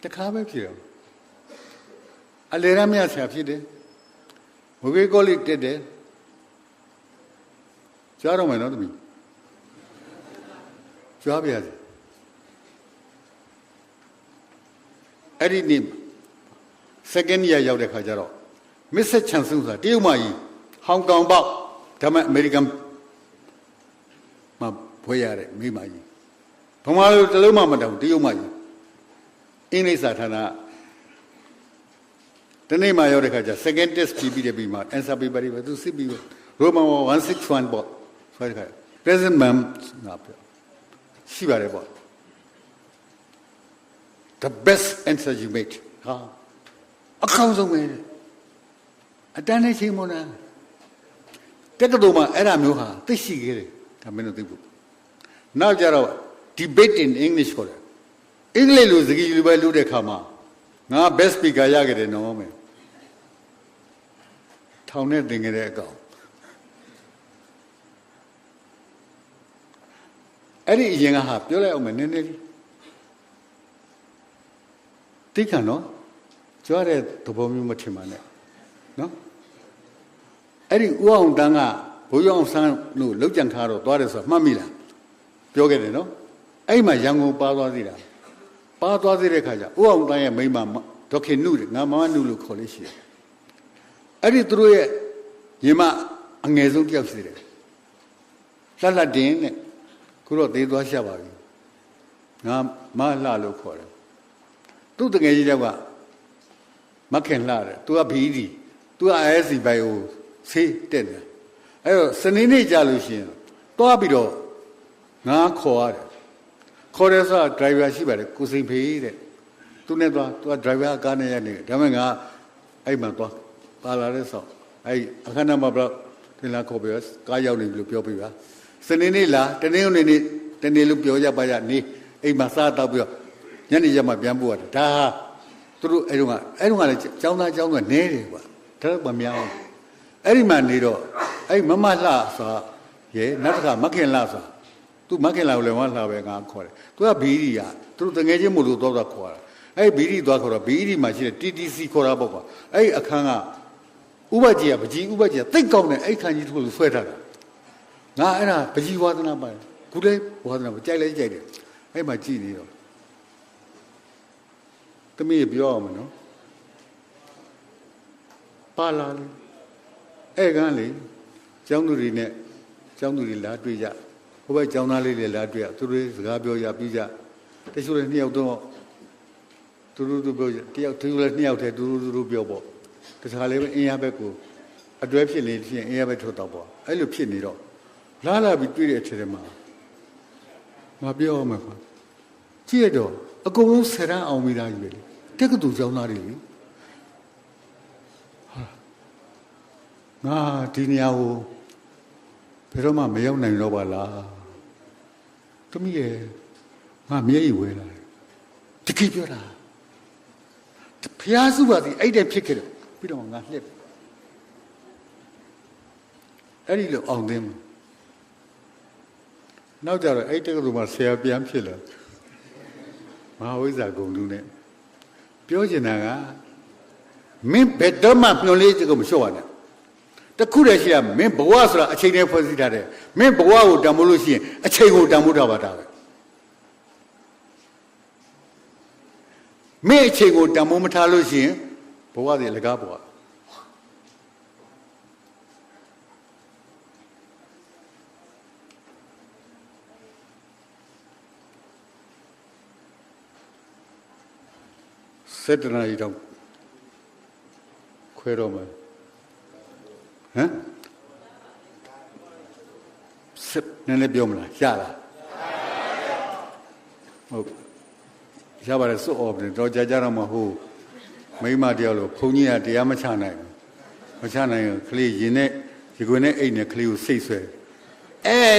တခါပဲဖြစ်တော့အလေရမြဆရာဖြစ်တယ်ဝေကောလိတက်တယ်ကြားတော့မယ်နော်သမီးကြားပြရစီအဲ့ဒီနေ့ second year ရောက်တဲ့ခါကျတော့ Mr. Chan ဆိုတာတရုတ်မကြီးဟောင်ကောင်ပေါက်ဒါမှအမေရိကန်မှာဖွေးရတယ်မိမကြီးဘုံမလိုတလုံးမှမတောင်တရုတ်မကြီးအင်္ဂလိပ်စာဌာနတနေ့မှရောက်တဲ့ခါကျ second test ပြီးတယ်ပြီးမှ answer paper တွေပဲသူစစ်ပြီးRoman 161ပေါ့ဆိုတဲ့ခါ present ma'am ငါပြောရှိပါတယ်ပေါ့ the best answer you made ဟာအကောင်းဆုံးပဲအတန်းနဲ့ချိန်မလားတက္ကသိုလ်မှာအဲ့ဒါမျိုးဟာသိရှိခဲ့တယ်ဒါမင်းတို့သိဖို့နောက်ကြတော့ debate in English ခေါ်တယ်အင်္ဂလိပ်လိုစကားလိုပဲလုပ်တဲ့ခါမှာငါ best speaker ရခဲ့တယ်နော်မယ်ထောင်နဲ့တင်ခဲ့တဲ့အကောင်အဲ့ဒီအရင်ကဟာပြောလိုက်အောင်မယ်နည်းနည်းလေးသိခံနော်ကြွားတဲ့သဘောမျိုးမထင်ပါနဲ့နော်အဲ့ဒီဦးအောင်တန်းကဘိုးရောင်ဆန်းလို့လောက်ကြံထားတော့သွားတယ်ဆိုတာမှတ်မိလားပြောခဲ့တယ်နော်အဲ့မှာရန်ကုန်ပါသွားသေးတာပါသွားသေးတဲ့ခါကျဦးအောင်တန်းရဲ့မိန်းမဒေါခင်နုငါမမနုလို့ခေါ်လို့ရှိတယ်အဲ့ဒီသူတို့ရဲ့ညီမအငယ်ဆုံးတယောက်ရှိတယ်လှလှတင်နဲ့ခုတော့သေးသွားရှာပါပြီငါမလှလို့ခေါ်တယ်သူ့တငယ်ကြီးတယောက်ကမခင်လှတယ်သူကဘီဒီသူက ISC ဘိုင်ကိုဆေးတက်တယ်အဲ့တော့စနေနေ့ကြာလို့ရှိရင်တွားပြီးတော့ငါခေါ်ရတယ်ခေါ်တယ်ဆိုတာ driver ရှိပါတယ်ကိုစိန်ဖေးတဲ့သူနဲ့သွားသူက driver ကားနဲ့ရနေတယ်ဒါပေမဲ့ငါအဲ့မှာသွားပါလာတဲ့ဆောက်အဲ့အခမ်းအနားမှာဘယ်တင်လာခေါ်ပြီးကားရောက်နေပြီလို့ပြောပြပါစနေနေ့လားတနေ့နေ့တနေ့လို့ပြောရပါရနေအိမ်မှာစားတော့ပြီးတော့ညနေရက်မှပြန်ပို့ရတယ်ဒါဟာသူတို့အဲ့တုန်းကလည်းចောင်းသားနဲတယ်ကွာဒါတော့မများဘူးအဲ့ဒီမှာနေတော့အဲ့မမလှဆိုတာရေနောက်တစ်ခါမခင်လှဆိုတာသူမခင်လှကိုလည်းမလှပဲငါခေါ်တယ်သူကဘီဒီကသူတို့တငယ်ချင်းမို့လို့တော့ခေါ်တာအဲ့ဘီဒီသွားခေါ်တော့ဘီဒီမှာရှိတဲ့ TTC ခေါ်တာပေါ့ကွာအဲ့အခန်းကဥပကြီးကပကြီးဥပကြီးကသိတ်ကောင်းတယ်အဲ့ခန်းကြီးတစ်ခုကိုဆွဲထားတာငါအဲ့ဒါပကြီးဝါသနာပါတယ်ခုလည်းဝါသနာကြိုက်တယ်အဲ့မှာကြည်နေတော့သမီးပြောအောင်မနော်ပါလာလေအဲ့ကန်းလေကျောင်းသူတွေနဲ့ကျောင်းသူတွေလာတွေ့ကြဟိုဘက်ကျောင်းသားလေးတွေလာတွေ့သူတို့စကားပြောရပြီးကြတချို့လည်းနှစ်ယောက်တော့သူတို့ပြောတယောက်သူလည်းနှစ်ယောက်တည်းသူတို့ပြောပေါ့တခြားလည်းအင်းရဘက်ကိုအတွဲဖြစ်နေဖြစ်အင်းရဘက်ထုတ်တော့ပေါ့အဲ့လိုဖြစ်နေတော့လာပြီးတွေ့တဲ့အချိန်တည်းမှာငါပြောအောင်မှာကွာကြည့်ရတော့အကုန်လုံးဆယ်ရန်အောင်မိသားကြီးပဲလေတက္ကသိုလ်ကျောင်းသားတွေလေငါဒီနေရာကိုဘယ်တော့မှမရောက်နိုင်တော့ပါလားသမီးရဲ့ငါမျက်ရည်ဝဲလာတယ်တကယ်ပြောတာဖျားစုပါသည်အဲ့တည်းဖြစ်ခဲ့တယ်ပြီးတော့ငါလှက်အဲ့ဒီလိုအောင်သိမ်းနောက်ကြတော့အဲ့တက္ကသိုလ်မှာဆရာပြန်ဖြစ်လာမဟာဝိဇ္ဇာဂုံတူနဲ့ပြောချင်တာကမင်းဘယ်တော့မှမျောလေးတကမလျှော့ရနဲ့တ ခုတည်းရှိရမင်းဘဝဆိုတာအချိန်နဲ့ဖွဲ့စည်းထားတယ်မင်းဘဝကိုတန်ဖိုးလို့ရှိရင်အချိန်ကိုတန်ဖိုးထားပါတာပဲမင်းအချိန်ကိုတန်ဖိုးမထားလို့ရှိရင်ဘဝတွေလကားဘဝစက်တနာရီတော့ခွဲတော့မယ်ဟမ်စစ်နည်းနည်းပြောမလားရလားဟုတ်ရပါတယ်စွတ်အော်တယ်တော့ကြာတော့မဟုတ်မိမတယောက်လို့ဘုန်းကြီးကတရားမချနိုင်ဘူးမချနိုင်ရင်ကလေးရင်နဲ့ရေခွေနဲ့အိတ်နဲ့ကလေးကိုစိတ်ဆွဲ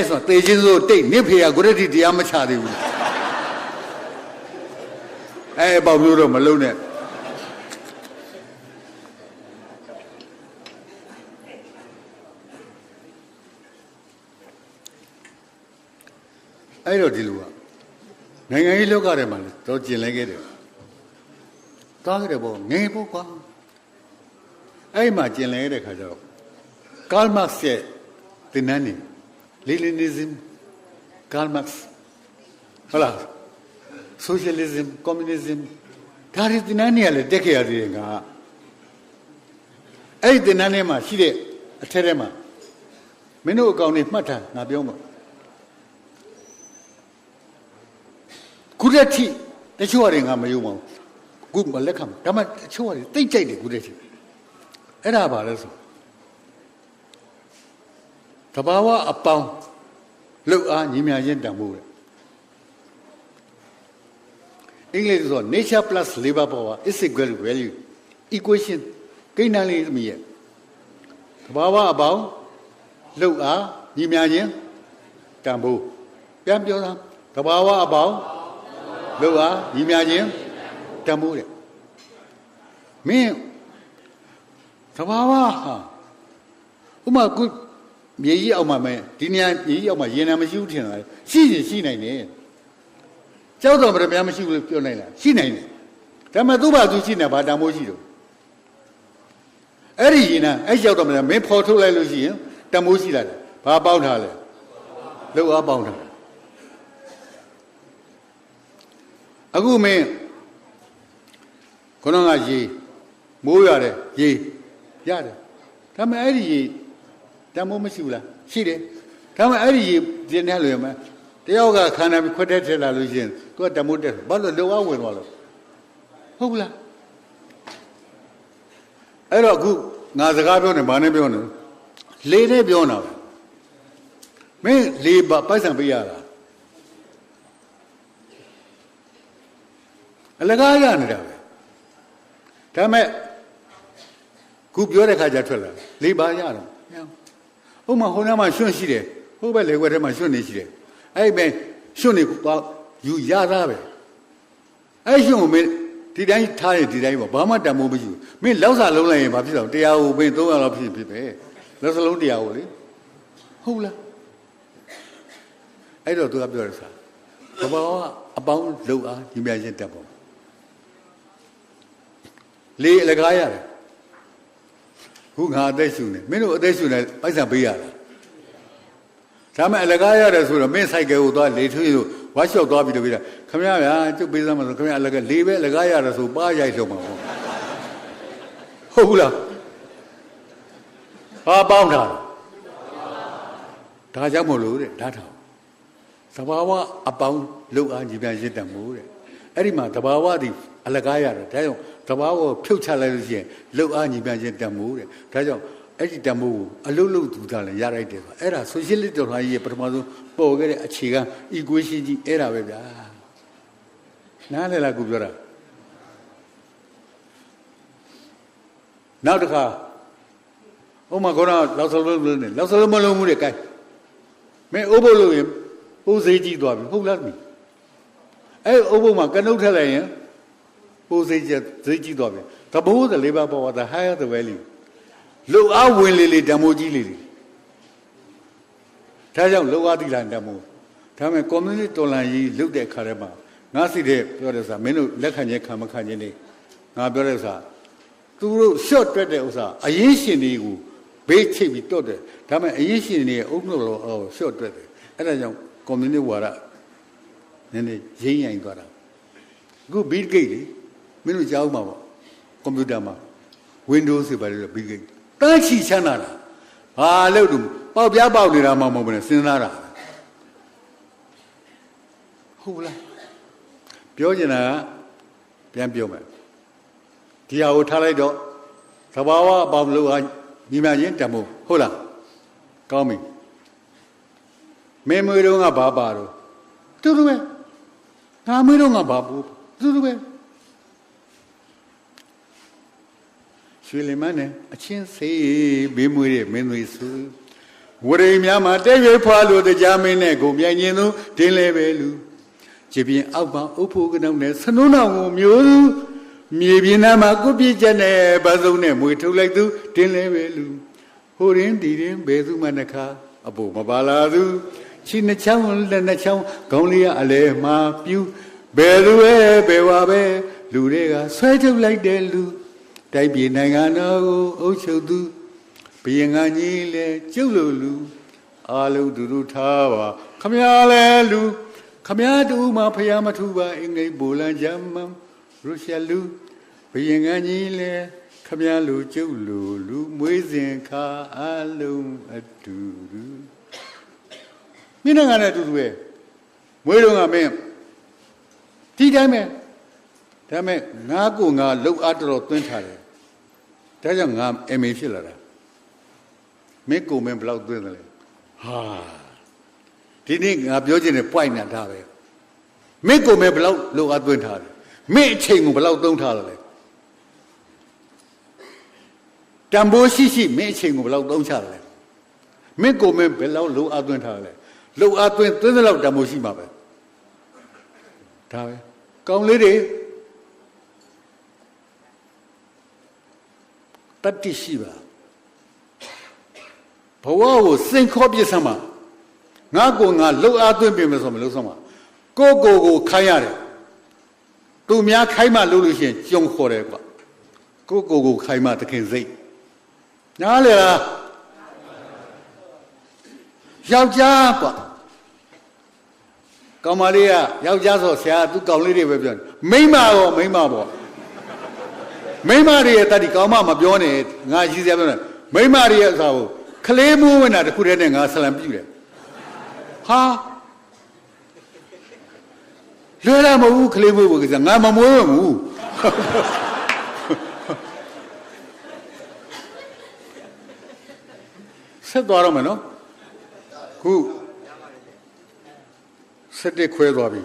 ဆိုတေချင်းစိုးတိတ်နစ်ဖေကကိုရတိတရားမချသေးဘူးပေါ့မျိုးတော့မလုံးနဲ့အဲ့တော့ဒီလိုကနိုင်ငံရေးလောကထဲမှာတော့ကျင်လဲခဲ့တယ်တားခဲ့တယ်ပေါ့ငယ်ပေါ့ကွာအဲ့မှာကျင်လဲတဲ့ခါကျတော့ကားမတ်စ်ရဲ့တင်နန်းနေLeninism, Karl Marx, voilà, socialism, communism, ဒါတွေတင်နန်းနေရလေတက်ခဲ့ရသေးတယ်ကအဲ့ဒီတင်နန်းထဲမှာရှိတဲ့အထက်ထဲမှာမင်းတို့အကောင်တွေမှတ်ထားငါပြောမှာခုတည်းထိတချို့ရတယ်ငါမယုံပါဘူးခုမလက်ခံဒါမှတချို့ရတယ်တိတ်ကြိုက်တယ်ခုတည်းထိအဲ့ဒါပါလဲဆိုတဘာဝအပေါင်းလှုပ်အားညီမြခြင်းတန်ဖိုးတယ်အင်္ဂလိပ်ဆို nature plus labor power is equal to value equation ကိန်းတန်းလေးသမီးရဲ့တဘာဝအပေါင်းလှုပ်အားညီမြခြင်းတန်ဖိုးပြန်ပြောတာတဘာဝအပေါင်းလှုပ်အားညီမြခြင်းတန်ဖိုးတဲ့မင်းတဘာဝဟာဥမာကုမြေကြီးအောင်မှာမယ်ဒီနေရာမြေကြီးအောင်မှာရင်နာမရှိဘူးထင်တာရှိရင်ရှိနိုင်တယ်ကြောက်တော်မရများမရှိဘူးလို့ပြောနိုင်လားရှိနိုင်တယ်ဒါပေမဲ့သူ့ဘာသူရှိနေဘာတန်ဖိုးရှိတော့အဲ့ဒီရင်နာအဲ့ကြောက်တော်မရမင်းဖော်ထုတ်လိုက်လို့ရှိရင်တန်ဖိုးရှိလာတယ်ဘာပေါင်းထားလဲလောက်အားပေါင်းထားအခုမင်းခဏကရေမိုးရတယ်ရေရတယ်ဒါပေမဲ့အဲ့ဒီရေတန်ဖိုးမရှိဘူးလားရှိတယ်ဒါပေမဲ့အဲ့ဒီရေဒီနေ့လို့ရမယ်တယောက်ကခန္ဓာခွက်တဲ့ထက်လာလို့ရှိရင်သူကတန်ဖိုးတက်ဘာလို့လောကဝင်သွားလို့ဟုတ်ဘူးလားအဲ့တော့အခုငါစကားပြောနေဘာနဲ့ပြောနေလေနဲ့ပြောနေတာမင်းလေပိုက်ဆံပေးရတာအလကားရနေတာပဲဒါပေမဲ့ခုပြောတဲ့ခါကျထွက်လာလေပါရတော့ဥမာဟိုနားမှာရွှွန့်ရှိတယ်ဟိုဘက်လေခွက်ထဲမှာရွှွန့်နေရှိတယ်အဲ့ပဲရွှွန့်နေသွားယူရသားပဲအဲ့ရွှွန့်ကိုမင်းဒီတိုင်းထားရင်ဒီတိုင်းပေါ့ဘာမှတန်ဖိုးမရှိဘူးမင်းလောက်စာလုံးလိုက်ရင်ဘာဖြစ်တော့တရားကိုမင်း300လောက်ဖြစ်ဖြစ်ပဲလောက်စလုံးတရားကိုလေဟုတ်လားအဲ့တော့သူကပြောတယ်စာဘာအပေါင်းလုံအားညီမြချင်းတက်ပေါ့လေအလကားရတယ်ခုငါအသက်ရှူနေမင်းတို့အသက်ရှူနေပိုက်ဆံပေးရတာဒါမှအလကားရတယ်ဆိုတော့မင်းဆိုင်ကယ်ကိုသွားလေထွေးလို့ဝါရှော့သွားပြီးတော့ပြတာခမရဗျာကျုပ်ပေးစမ်းမဆိုခမရအလကားလေပဲအလကားရတယ်ဆိုပါရိုက်ဆုံးမှာပေါ့ဟုတ်ဘူးလားဘာပေါင်းတာဒါကြောင့်မို့လို့တဲ့ဓာတ်ထောင်သဘာဝအပေါင်းလုံအားညီပြန်ရစ်တတ်မှုတဲ့အဲ့ဒီမှာသဘာဝဒီအလကားရတယ်ဒါကြောင့်သဘာဝကိုဖြုတ်ချလိုက်လို့ရှိရင်လုံအားညီပြန်ခြင်းတတ်မှုတဲ့ဒါကြောင့်အဲ့ဒီတတ်မှုကိုအလုလုသူသားလည်းရလိုက်တယ်ဆိုအဲ့ဒါ socialist တော်လှန်ရေးရဲ့ပထမဆုံးပေါ်ခဲ့တဲ့အခြေခံ equation ကြီးအဲ့ဒါပဲဗျာနားလည်လားကိုပြောတာနောက်တစ်ခါဥမာခေါင်းလောက်စလုံးလုံးနဲ့လောက်စလုံးမလုံးဘူးတဲ့ gain မင်းအိုးဖို့လို့ရင်ပိုးစေးကြည့်သွားပြီဟုတ်လားမင်းအဲ့အိုးဖို့မှာကနုတ်ထက်လိုက်ရင်ပိုးစေးကြည့်သွားပြီတဘိုးthe labor power the higher the value လုံအားဝင်လေတမိုးကြီးလေဒါကြောင့်လုံအားတိလာတမိုးဒါပေမဲ့ community တော်လှန်ရေးလုပ်တဲ့အခါထဲမှာငါစီတဲ့ပြောတဲ့စာမင်းတို့လက်ခံခြင်းခံမခံခြင်းနေငါပြောတဲ့စာသူတို့ short တွက်တဲ့ဥစ္စာအရေးရှင်တွေကို ဘေးချိတ်ပြီးတော့တယ်ဒါပေမဲ့အရေးရှင်နေအုပ်နှုတ်လောရှော့တွက်တယ်အဲ့ဒါကြောင့်ကွန်မြူနတီဝါဒနည်းနည်းရင်းရိုင်သွားတာအခုဘီဂိတ်လေမင်းတို့ကြားဦးမှာပေါ့ကွန်ပျူတာမှာ Windows တွေပါလေဘီဂိတ်တန်းချီချမ်းသာတာဟာလို့တူပေါက်ပြားပေါက်နေတာမှမဟုတ်ဘူးနဲ့စဉ်းစားတာဟုတ်လားပြောချင်တာကပြန်ပြောမယ်ဒီဟာကိုထားလိုက်တော့သဘာဝအပေါင်းလို့ဟာညီမချင်းတမို့ဟုတ်လားကောင်းပြီမင်းမွေးတော့ကဘာပါတော့တူတူပဲငါမွေးတော့ကဘာဘူးတူတူပဲရွှေလင်မနဲ့အချင်းစေးဘေးမွေးတဲ့မင်းသွေးစုဝရိများမှာတဲ့ရွေဖွာလို့တရားမင်းနဲ့ကိုမြိုင်ကျင်သူတင်းလဲပဲလူကြည်ပြင်းအောက်ပါအုပ်ဖို့ကနှောင်းနဲ့စနုံးတော်ကိုမျိုးသူမြေပြင်သားမှာကုပြည့်ချက်နဲ့ဘာစုံနဲ့မွေထုတ်လိုက်သူတင်းလဲပဲလူဟိုရင်ဒီရင်ဘယ်သူမှနှခါအဖို့မပါလာသူချီနှချောင်းလက်နှချောင်းခေါင်းလေးကအလဲမှာပြူဘယ်သူပဲဘယ်ဝါပဲလူတွေကဆွဲထုတ်လိုက်တဲ့လူတိုက်ပြည်နိုင်ငံတော်ကိုအုပ်ချုပ်သူဘယင်ကကြီးလဲကျုပ်လိုလူအာလုံးဒူဒူထားပါခမရလဲလူခမရတူမှဖယားမထူပါအင်္ဂိတ်ဘူလန်ဂျမ်မရုရှားလူဘယင်ကကြီးလဲခမရလူကျုပ်လိုလူမွေးစဉ်ခါအလုံးအတူတူမင်းနိုင်ငံနဲ့အတူတူပဲမွေးတော့ကမင်းဒီတိုင်းပဲဒါမဲ့ငါကိုငါလှုပ်အားတော်သွင်းထားတယ်ဒါကြောင့်ငါ MA ဖြစ်လာတာမင်းကိုမင်းဘယ်လောက်သွင်းတယ်လဲဟာဒီနေ့ငါပြောချင်တဲ့ point နဲ့ဒါပဲမင်းကိုမင်းဘယ်လောက်လှုပ်အားသွင်းထားတယ်မင်းအချိန်ကိုဘယ်လောက်သုံးထားတယ်လဲတန်ဖိုးရှိရှိမင်းအချိန်ကိုဘယ်လောက်သုံးချတယ်လဲမင်းကိုမင်းဘယ်လောက်လှုပ်အားသွင်းထားတယ်လဲလှုပ်အားသွင်းသလောက်တန်ဖိုးရှိမှာပဲဒါပဲကောင်းလေးတွေတတိရှိပါဘဝကိုစိန်ခေါ်ပြစမ်းပါငါကိုငါလှုပ်အားသွင်းပြင်မယ်ဆိုမလို့ဆုံးပါကိုခိုင်းရတယ်သူများခိုင်းမှလှုပ်လို့ရှိရင်ကြုံခေါ်တယ်ကွာကိုခိုင်းမှသခင်စိတ်နားလေလားယောက်ျားကွာကောင်မလေးကယောက်ျားဆိုဆရာသူကောင်လေးတွေပဲပြောတယ်မိန်းမရောမိန်းမပေါ့မိန်းမတွေရဲ့တတိကောင်မမပြောနဲ့ငါရှိစရာပြောတယ်မိန်းမတွေရဲ့အစားကိုခလေးမိုးဝင်တာတခုတည်းနဲ့ငါဆလံပြူတယ်ဟာလွယ်လာမဟုတ်ဘူးခလေးမိုးဘုကငါမမွေးဘူးဆက်သွားတော့မယ်နော်ခုဆက်တဲ့ခွဲသွားပြီ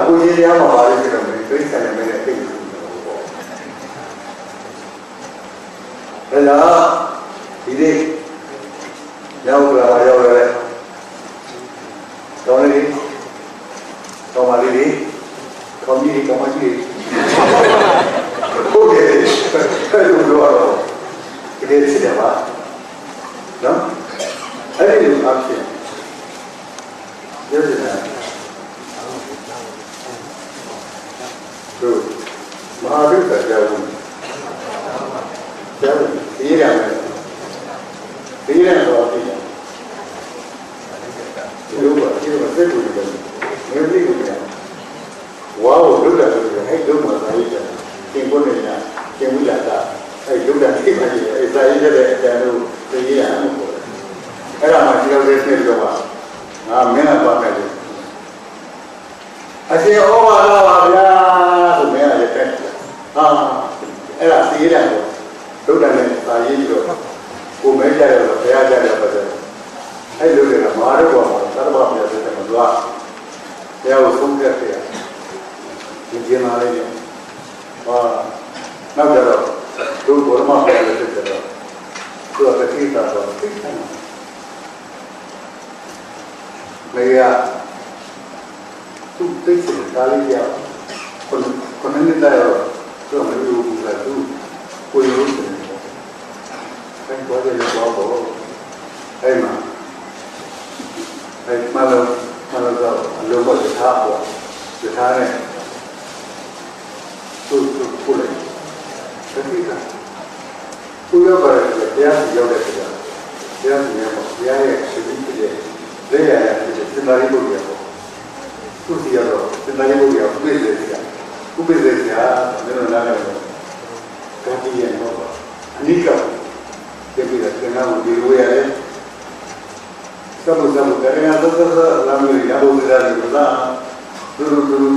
ကိုကြီးရမှာပါလေဆိုတော့ဒီဆိုင်ရမယ်တဲ့အိတ်ဟဲ့လားဒီနေ့ရောက်လာတယ်တော်လေးတော်မလေးကောင်းကြီးကောင်းကြီးဟုတ်တယ်အဲ့လိုတော့ဒီနေ့စီတယ်ပါနော်အဲ့ဒီလိုအဖြစ်ပြောနေတာတို့မဟာဝိသကြောင့်ဒီရတယ်တော့ဒီလိုပါဒီလိုစိတ်ကိုလည်းငယ်လေးကိုလည်းဝါကိုလုပ်တယ်ဆိုရင်အဲ့လုံးမှာသာရေးတယ်သင်ဖို့နေတာသင်ဝိလာတာအဲ့လုပ်တာသိပါရဲ့အဲ့သာရေးတဲ့အတန်တို့သိရအောင်ပေါ့အဲ့ဒါမှဒီလိုလေးနဲ့ပြောပါငါမင်းနဲ့သွားမယ်အရှင်ဩဝါဒပါဗျာဆိုမင်းကလည်းတက်ဟာအဲ့ဒါသိရတယ်လုပ်တယ်နဲ့သာရေးပြီးတော့ကိုမဲကြရတော့ဘုရားကြရပါတယ်အဲ့လိုလေမာရဘောမှာသတ္တမဘုရားတဲ့မှာသူကဘုရားကိုဆုံးဖြတ်တယ်ဒီကျင်းလာလေးဟာနောက်ကြတော့သူဘောရမဘုရားလည်းဖြစ်တယ်တော့သူကတိတာတော့သိတယ်လေယာသူသိတယ်ဒါလေးကြောင့်ခုနနေတာရောသူမလို့ဘူးလားသူကိုယ်ရုပ်တယ်အဲ့ဘာလဲဘောဘောအဲ့မှာအဲ့မလို့တော့အလုံးပေါ်ထားပေါ့ထားနဲ့သူ ပြောပါတယ်တရားစီရောက်တဲ့ခါကျတရားစီရောက်တော့တရားရဲ့ရှိပြီးဖြစ်တဲ့လက်ရရဖြစ်တဲ့စင်တာရိပုတ္တရာပေါ့သူစီရတော့စင်တာရိပုတ္တရာဥပိ္ပဇေဆရာမင်းတို့နားလည်တော့ကတိရတော့အနိကပြေပြီးတော့သင်္ကန်းကိုဒီလိုရတယ်စပ်စပ်တရားသစ္စာလာမျိုးရဖို့ကြတယ်ကွာသူ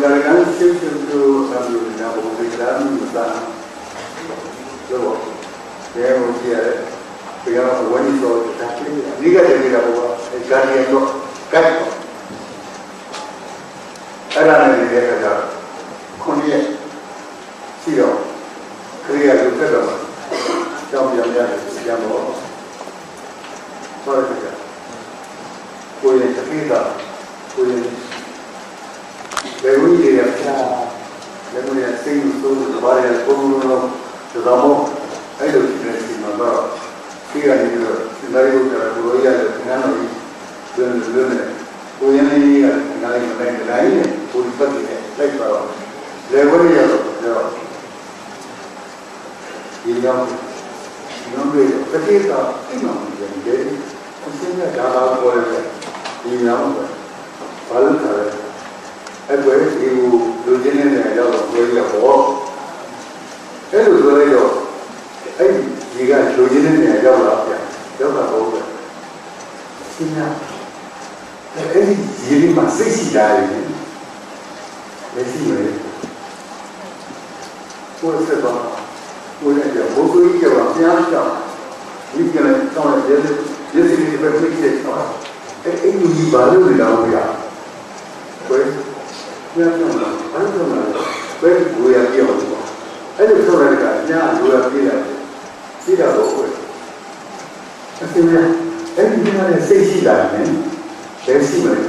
ကာရကံရှင်းရှင်းတို့ဆံလို့ရဖို့ကြတယ်မျိုးသားတော့ရဲကိုကြည့်ရတယ်တရားဝိနည်းတော်တာကိအနိကတည်းကတော့အဲကာရီတော့ကတ်အဲ့ဒါနဲ့လည်းကတော့ခုနှစ်ရက်ရှိတော့ခရီးရလို့ဖက်တော့ကြောင်းပြန်ရတယ်ပြန်တော့ဆောရကြကိုယ်ရဲ့တပိတာကိုယ်ရဲ့ဘယ်လိုကြီးရဖျားဘယ်လိုရစိတ်ဆိုးလို့ဘာလဲပုံလို့တော့ဒါမှမဟုတ်အဲ့လိုဖြစ်နေစီမှာတော့ဒီကနေပြီးတော့စင်တာရုပ်ကတို့ရတဲ့ငန်းတော်ကြီးလွန်းနေကိုယ်ရင်းလေးကငါလေးမနိုင်တဲ့တိုင်းနဲ့ကိုယ်ပတ်ပြီးလိုက်ပါတော့လေဝရရတော့ဒီနောက်တွေတတိတာအိမ်မှာနေတယ်အစင်းကဒါသာပေါ်တယ်ဒီနောက်ဘာလို့ခါလဲအဲ့ကွယ်ဒီလူချင်းနဲ့ရောက်တော့ပြောရတော့အဲ့လိုဆိုလိုက်တော့အဲ့ဒီကလူချင်းနဲ့ရောက်လာပြန်ရောက်တာဟုတ်တယ်ရှင်းလားအဲ့ဒီဒီမှာစိတ်ရှိတာလေလက်ရှိမယ်ကိုယ်ဆက်တော့ကိုယ်ရဲ့ဘုသူကြီးကပြန်ကြောက်ဒီကနေ့တော့ဒီစီဒီပဲဖိတ်တော့အဲ့ဒီဒီဘာလို့လဲတော့ဗျာကိုယ်ပြန်တော့ဘာလို့လဲဘယ်ကိုရပြောင်းတော့အဲ့ဒီဆိုရတဲ့ကညာလိုရပြေးတယ်ပြေးတော့ကိုယ်အစင်းရအဲ့ဒီကနေ့စိတ်ရှိတာနဲ့လက်ရှိမယ်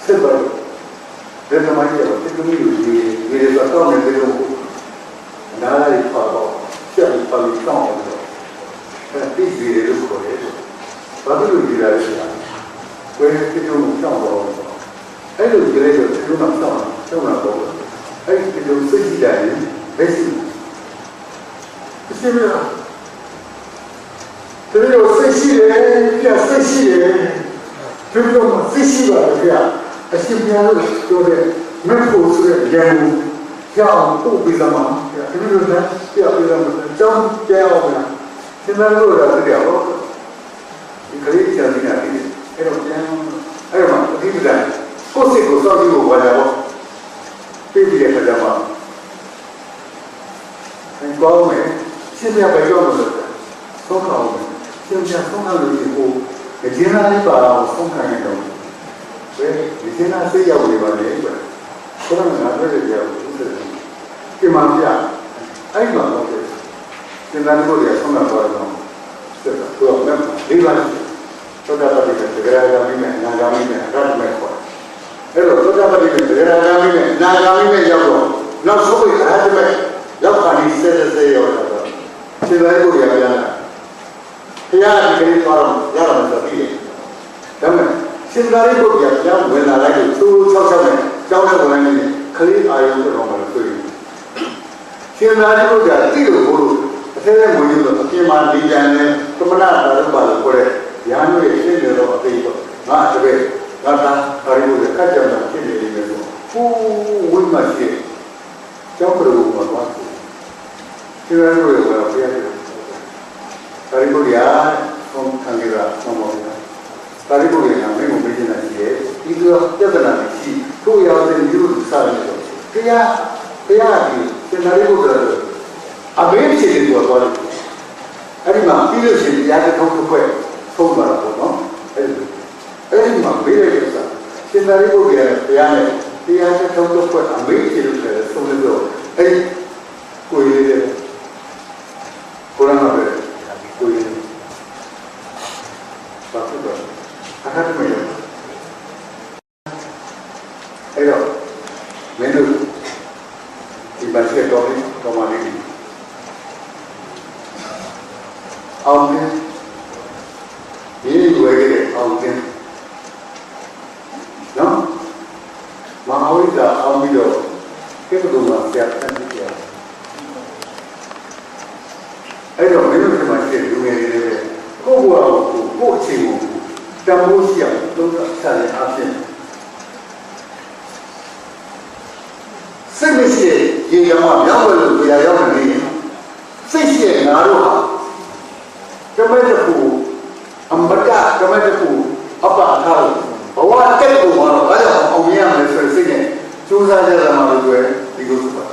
ဆက်ပါဘယ်မှာကြည့်တော့ဒီလိုမျိုးဒီတော့နေတယ်လို့နားလိုက်ပါတော့ဆက်ပြီးပါပြီးတောင်းတော့အဲ့ဒီဒီလိုကိုလေဘာလို့ဒီလာလဲဆိုတာဝယ်ဒီလိုတောင်းတော့အဲ့လိုကြည့်လိုက်တော့ဒီလိုမှတောင်းတော့အဲ့ဒီလိုစိတ်ကြည့်တယ်လက်ရှိအစ်မလားဒီလိုစိတ်ရှိတယ်ပြစိတ်ရှိတယ်ဒီလိုမှစိတ်ရှိပါလေဗျာအရှင်ဘုရားတို့ပြောတဲ့မဖို့ဆိုတဲ့ဉာဏ်ကိုကြောင်းပို့ပြီးသားမှာဒီလိုနဲ့ပြပြီးသားမှာကြောင်းကျဲအောင်ဗျာသင်္ကန်းလို့ရတဲ့ရောဒီကလေးချန်နေတာဒီအဲ့တော့ပြန်အဲ့တော့အတိအကျကိုယ်စိတ်ကိုစောင့်ကြည့်ဖို့ဝါကြတော့ပြည့်ပြည့်ခါကြမှာအဲကောင်းမယ်ရှင်းပြပဲကြောင်းလို့သုံးခါအောင်ရှင်းပြသုံးခါလို့ဒီကိုဒီနာလေးပါအောင်သုံးခါရတော့ဘယ်ဒီနာစိတ်ရောက်နေပါလေကွဘုရားငါပြောတဲ့ကြောင့်ဒီမှာပြအဲ့မှာတော့ဒီနာလေးကိုရဆုံးတာတော့ဆက်တော့တော့ဒီပါသောတာပတိကသဂရဂါမိနဲ့အနာဂါမိနဲ့အရဟတမေခေါ်အဲ့တော့သောတာပတိကသဂရဂါမိနဲ့အနာဂါမိနဲ့ရောက်တော့နောက်ဆုံးအရဟတမေရောက်ပါလိမ့်စေရောက်တော့ခြေလိုက်ကိုရပြန်လာဘုရားဒီကလေးသွားတော့ရတော့ဆိုပြီးဒါမဲ့စင်္ကာရိပုတ္တရာကျောင်းဝင်လာလိုက်လို့သူ့66နဲ့ကျောင်းထဲဝင်နေခလေးအာယုံတော်မှာတွေ့တယ်စင်္ကာရိပုတ္တရာတိလို့ဘို့လို့အသေးသေးဝင်လို့အပြင်မှာဒီကြံနဲ့သမဏတာရုပ်ပါလို့ခေါ်တဲ့ညာတို့ရဲ့ရှင်းနေတော့အသေးတော့ငါတပည့်ငါသားအာရိပုတ္တရာခက်ကြမှာဖြစ်နေတယ်လို့ဟိုးဝိမရှိကျောင်းကလေးမှာသွားတယ်စင်္ကာရိပုတ္တရာကဘုရားရဲ့အာရိပုတ္တရာဆုံးခံကြတာဆုံးပါဘူးတာရိပုတ္တရာမင်းကိုမေးချင်တာရှိတယ်ဒီလိုပြဿနာရှိထို့ရောက်တဲ့လူတွေစားတယ်ဆိုတရားဒီစင်္ကာရိပုတ္တရာအဘိဓိရှိတယ်ပြောသွားတယ်အဲ့ဒီမှာပြီးလို့ရှိရင်တရားတစ်ထုံးတစ်ခွဲသုံးပါတော့ပေါ့နော်အဲ့ဒီမှာမေးလိုက်တဲ့စာစင်္ကာရိပုတ္တရာတရားနဲ့တရားတစ်ထုံးတစ်ခွဲအဘိဓိရှိလို့ဆိုဆုံးလို့တော့အဲ့ဒီကိုယ်လေးကိုရမ်းပဲကိုယ်ဘာဖြစ်တော့အခါတည်းအဲ့တော့မင်းတို့ဒီမှာဆက်တော့တော်မလေးအောင်တယ်ဒီဝေကြတဲ့အောင်တယ်နော်မဟာဝိဇ္ဇာအောင်ပြီးတော့ကိစ္စကဆရာတန်းပြရအဲ့တော့မင်းတို့ဒီမှာရှိတဲ့လူ
ကိုယ့်အခြေကိုတန်ဖိုးရှိအောင်သုံးသပ်ချရအဖြစ်စိတ်မရှိရေရောင်မြောက်ဝဲလို့ပြရရောက်နေရင်စိတ်ရှိငါတို့ဟာကမဲတခုအမတကမဲတခုအပ္ပအခါဘဝတက်ကိုတော့အဲ့ဒါအောင်မြင်ရမယ်ဆိုစိတ်နဲ့စူးစမ်းကြရမှာလို့ပြောဒီလိုဆိုပါ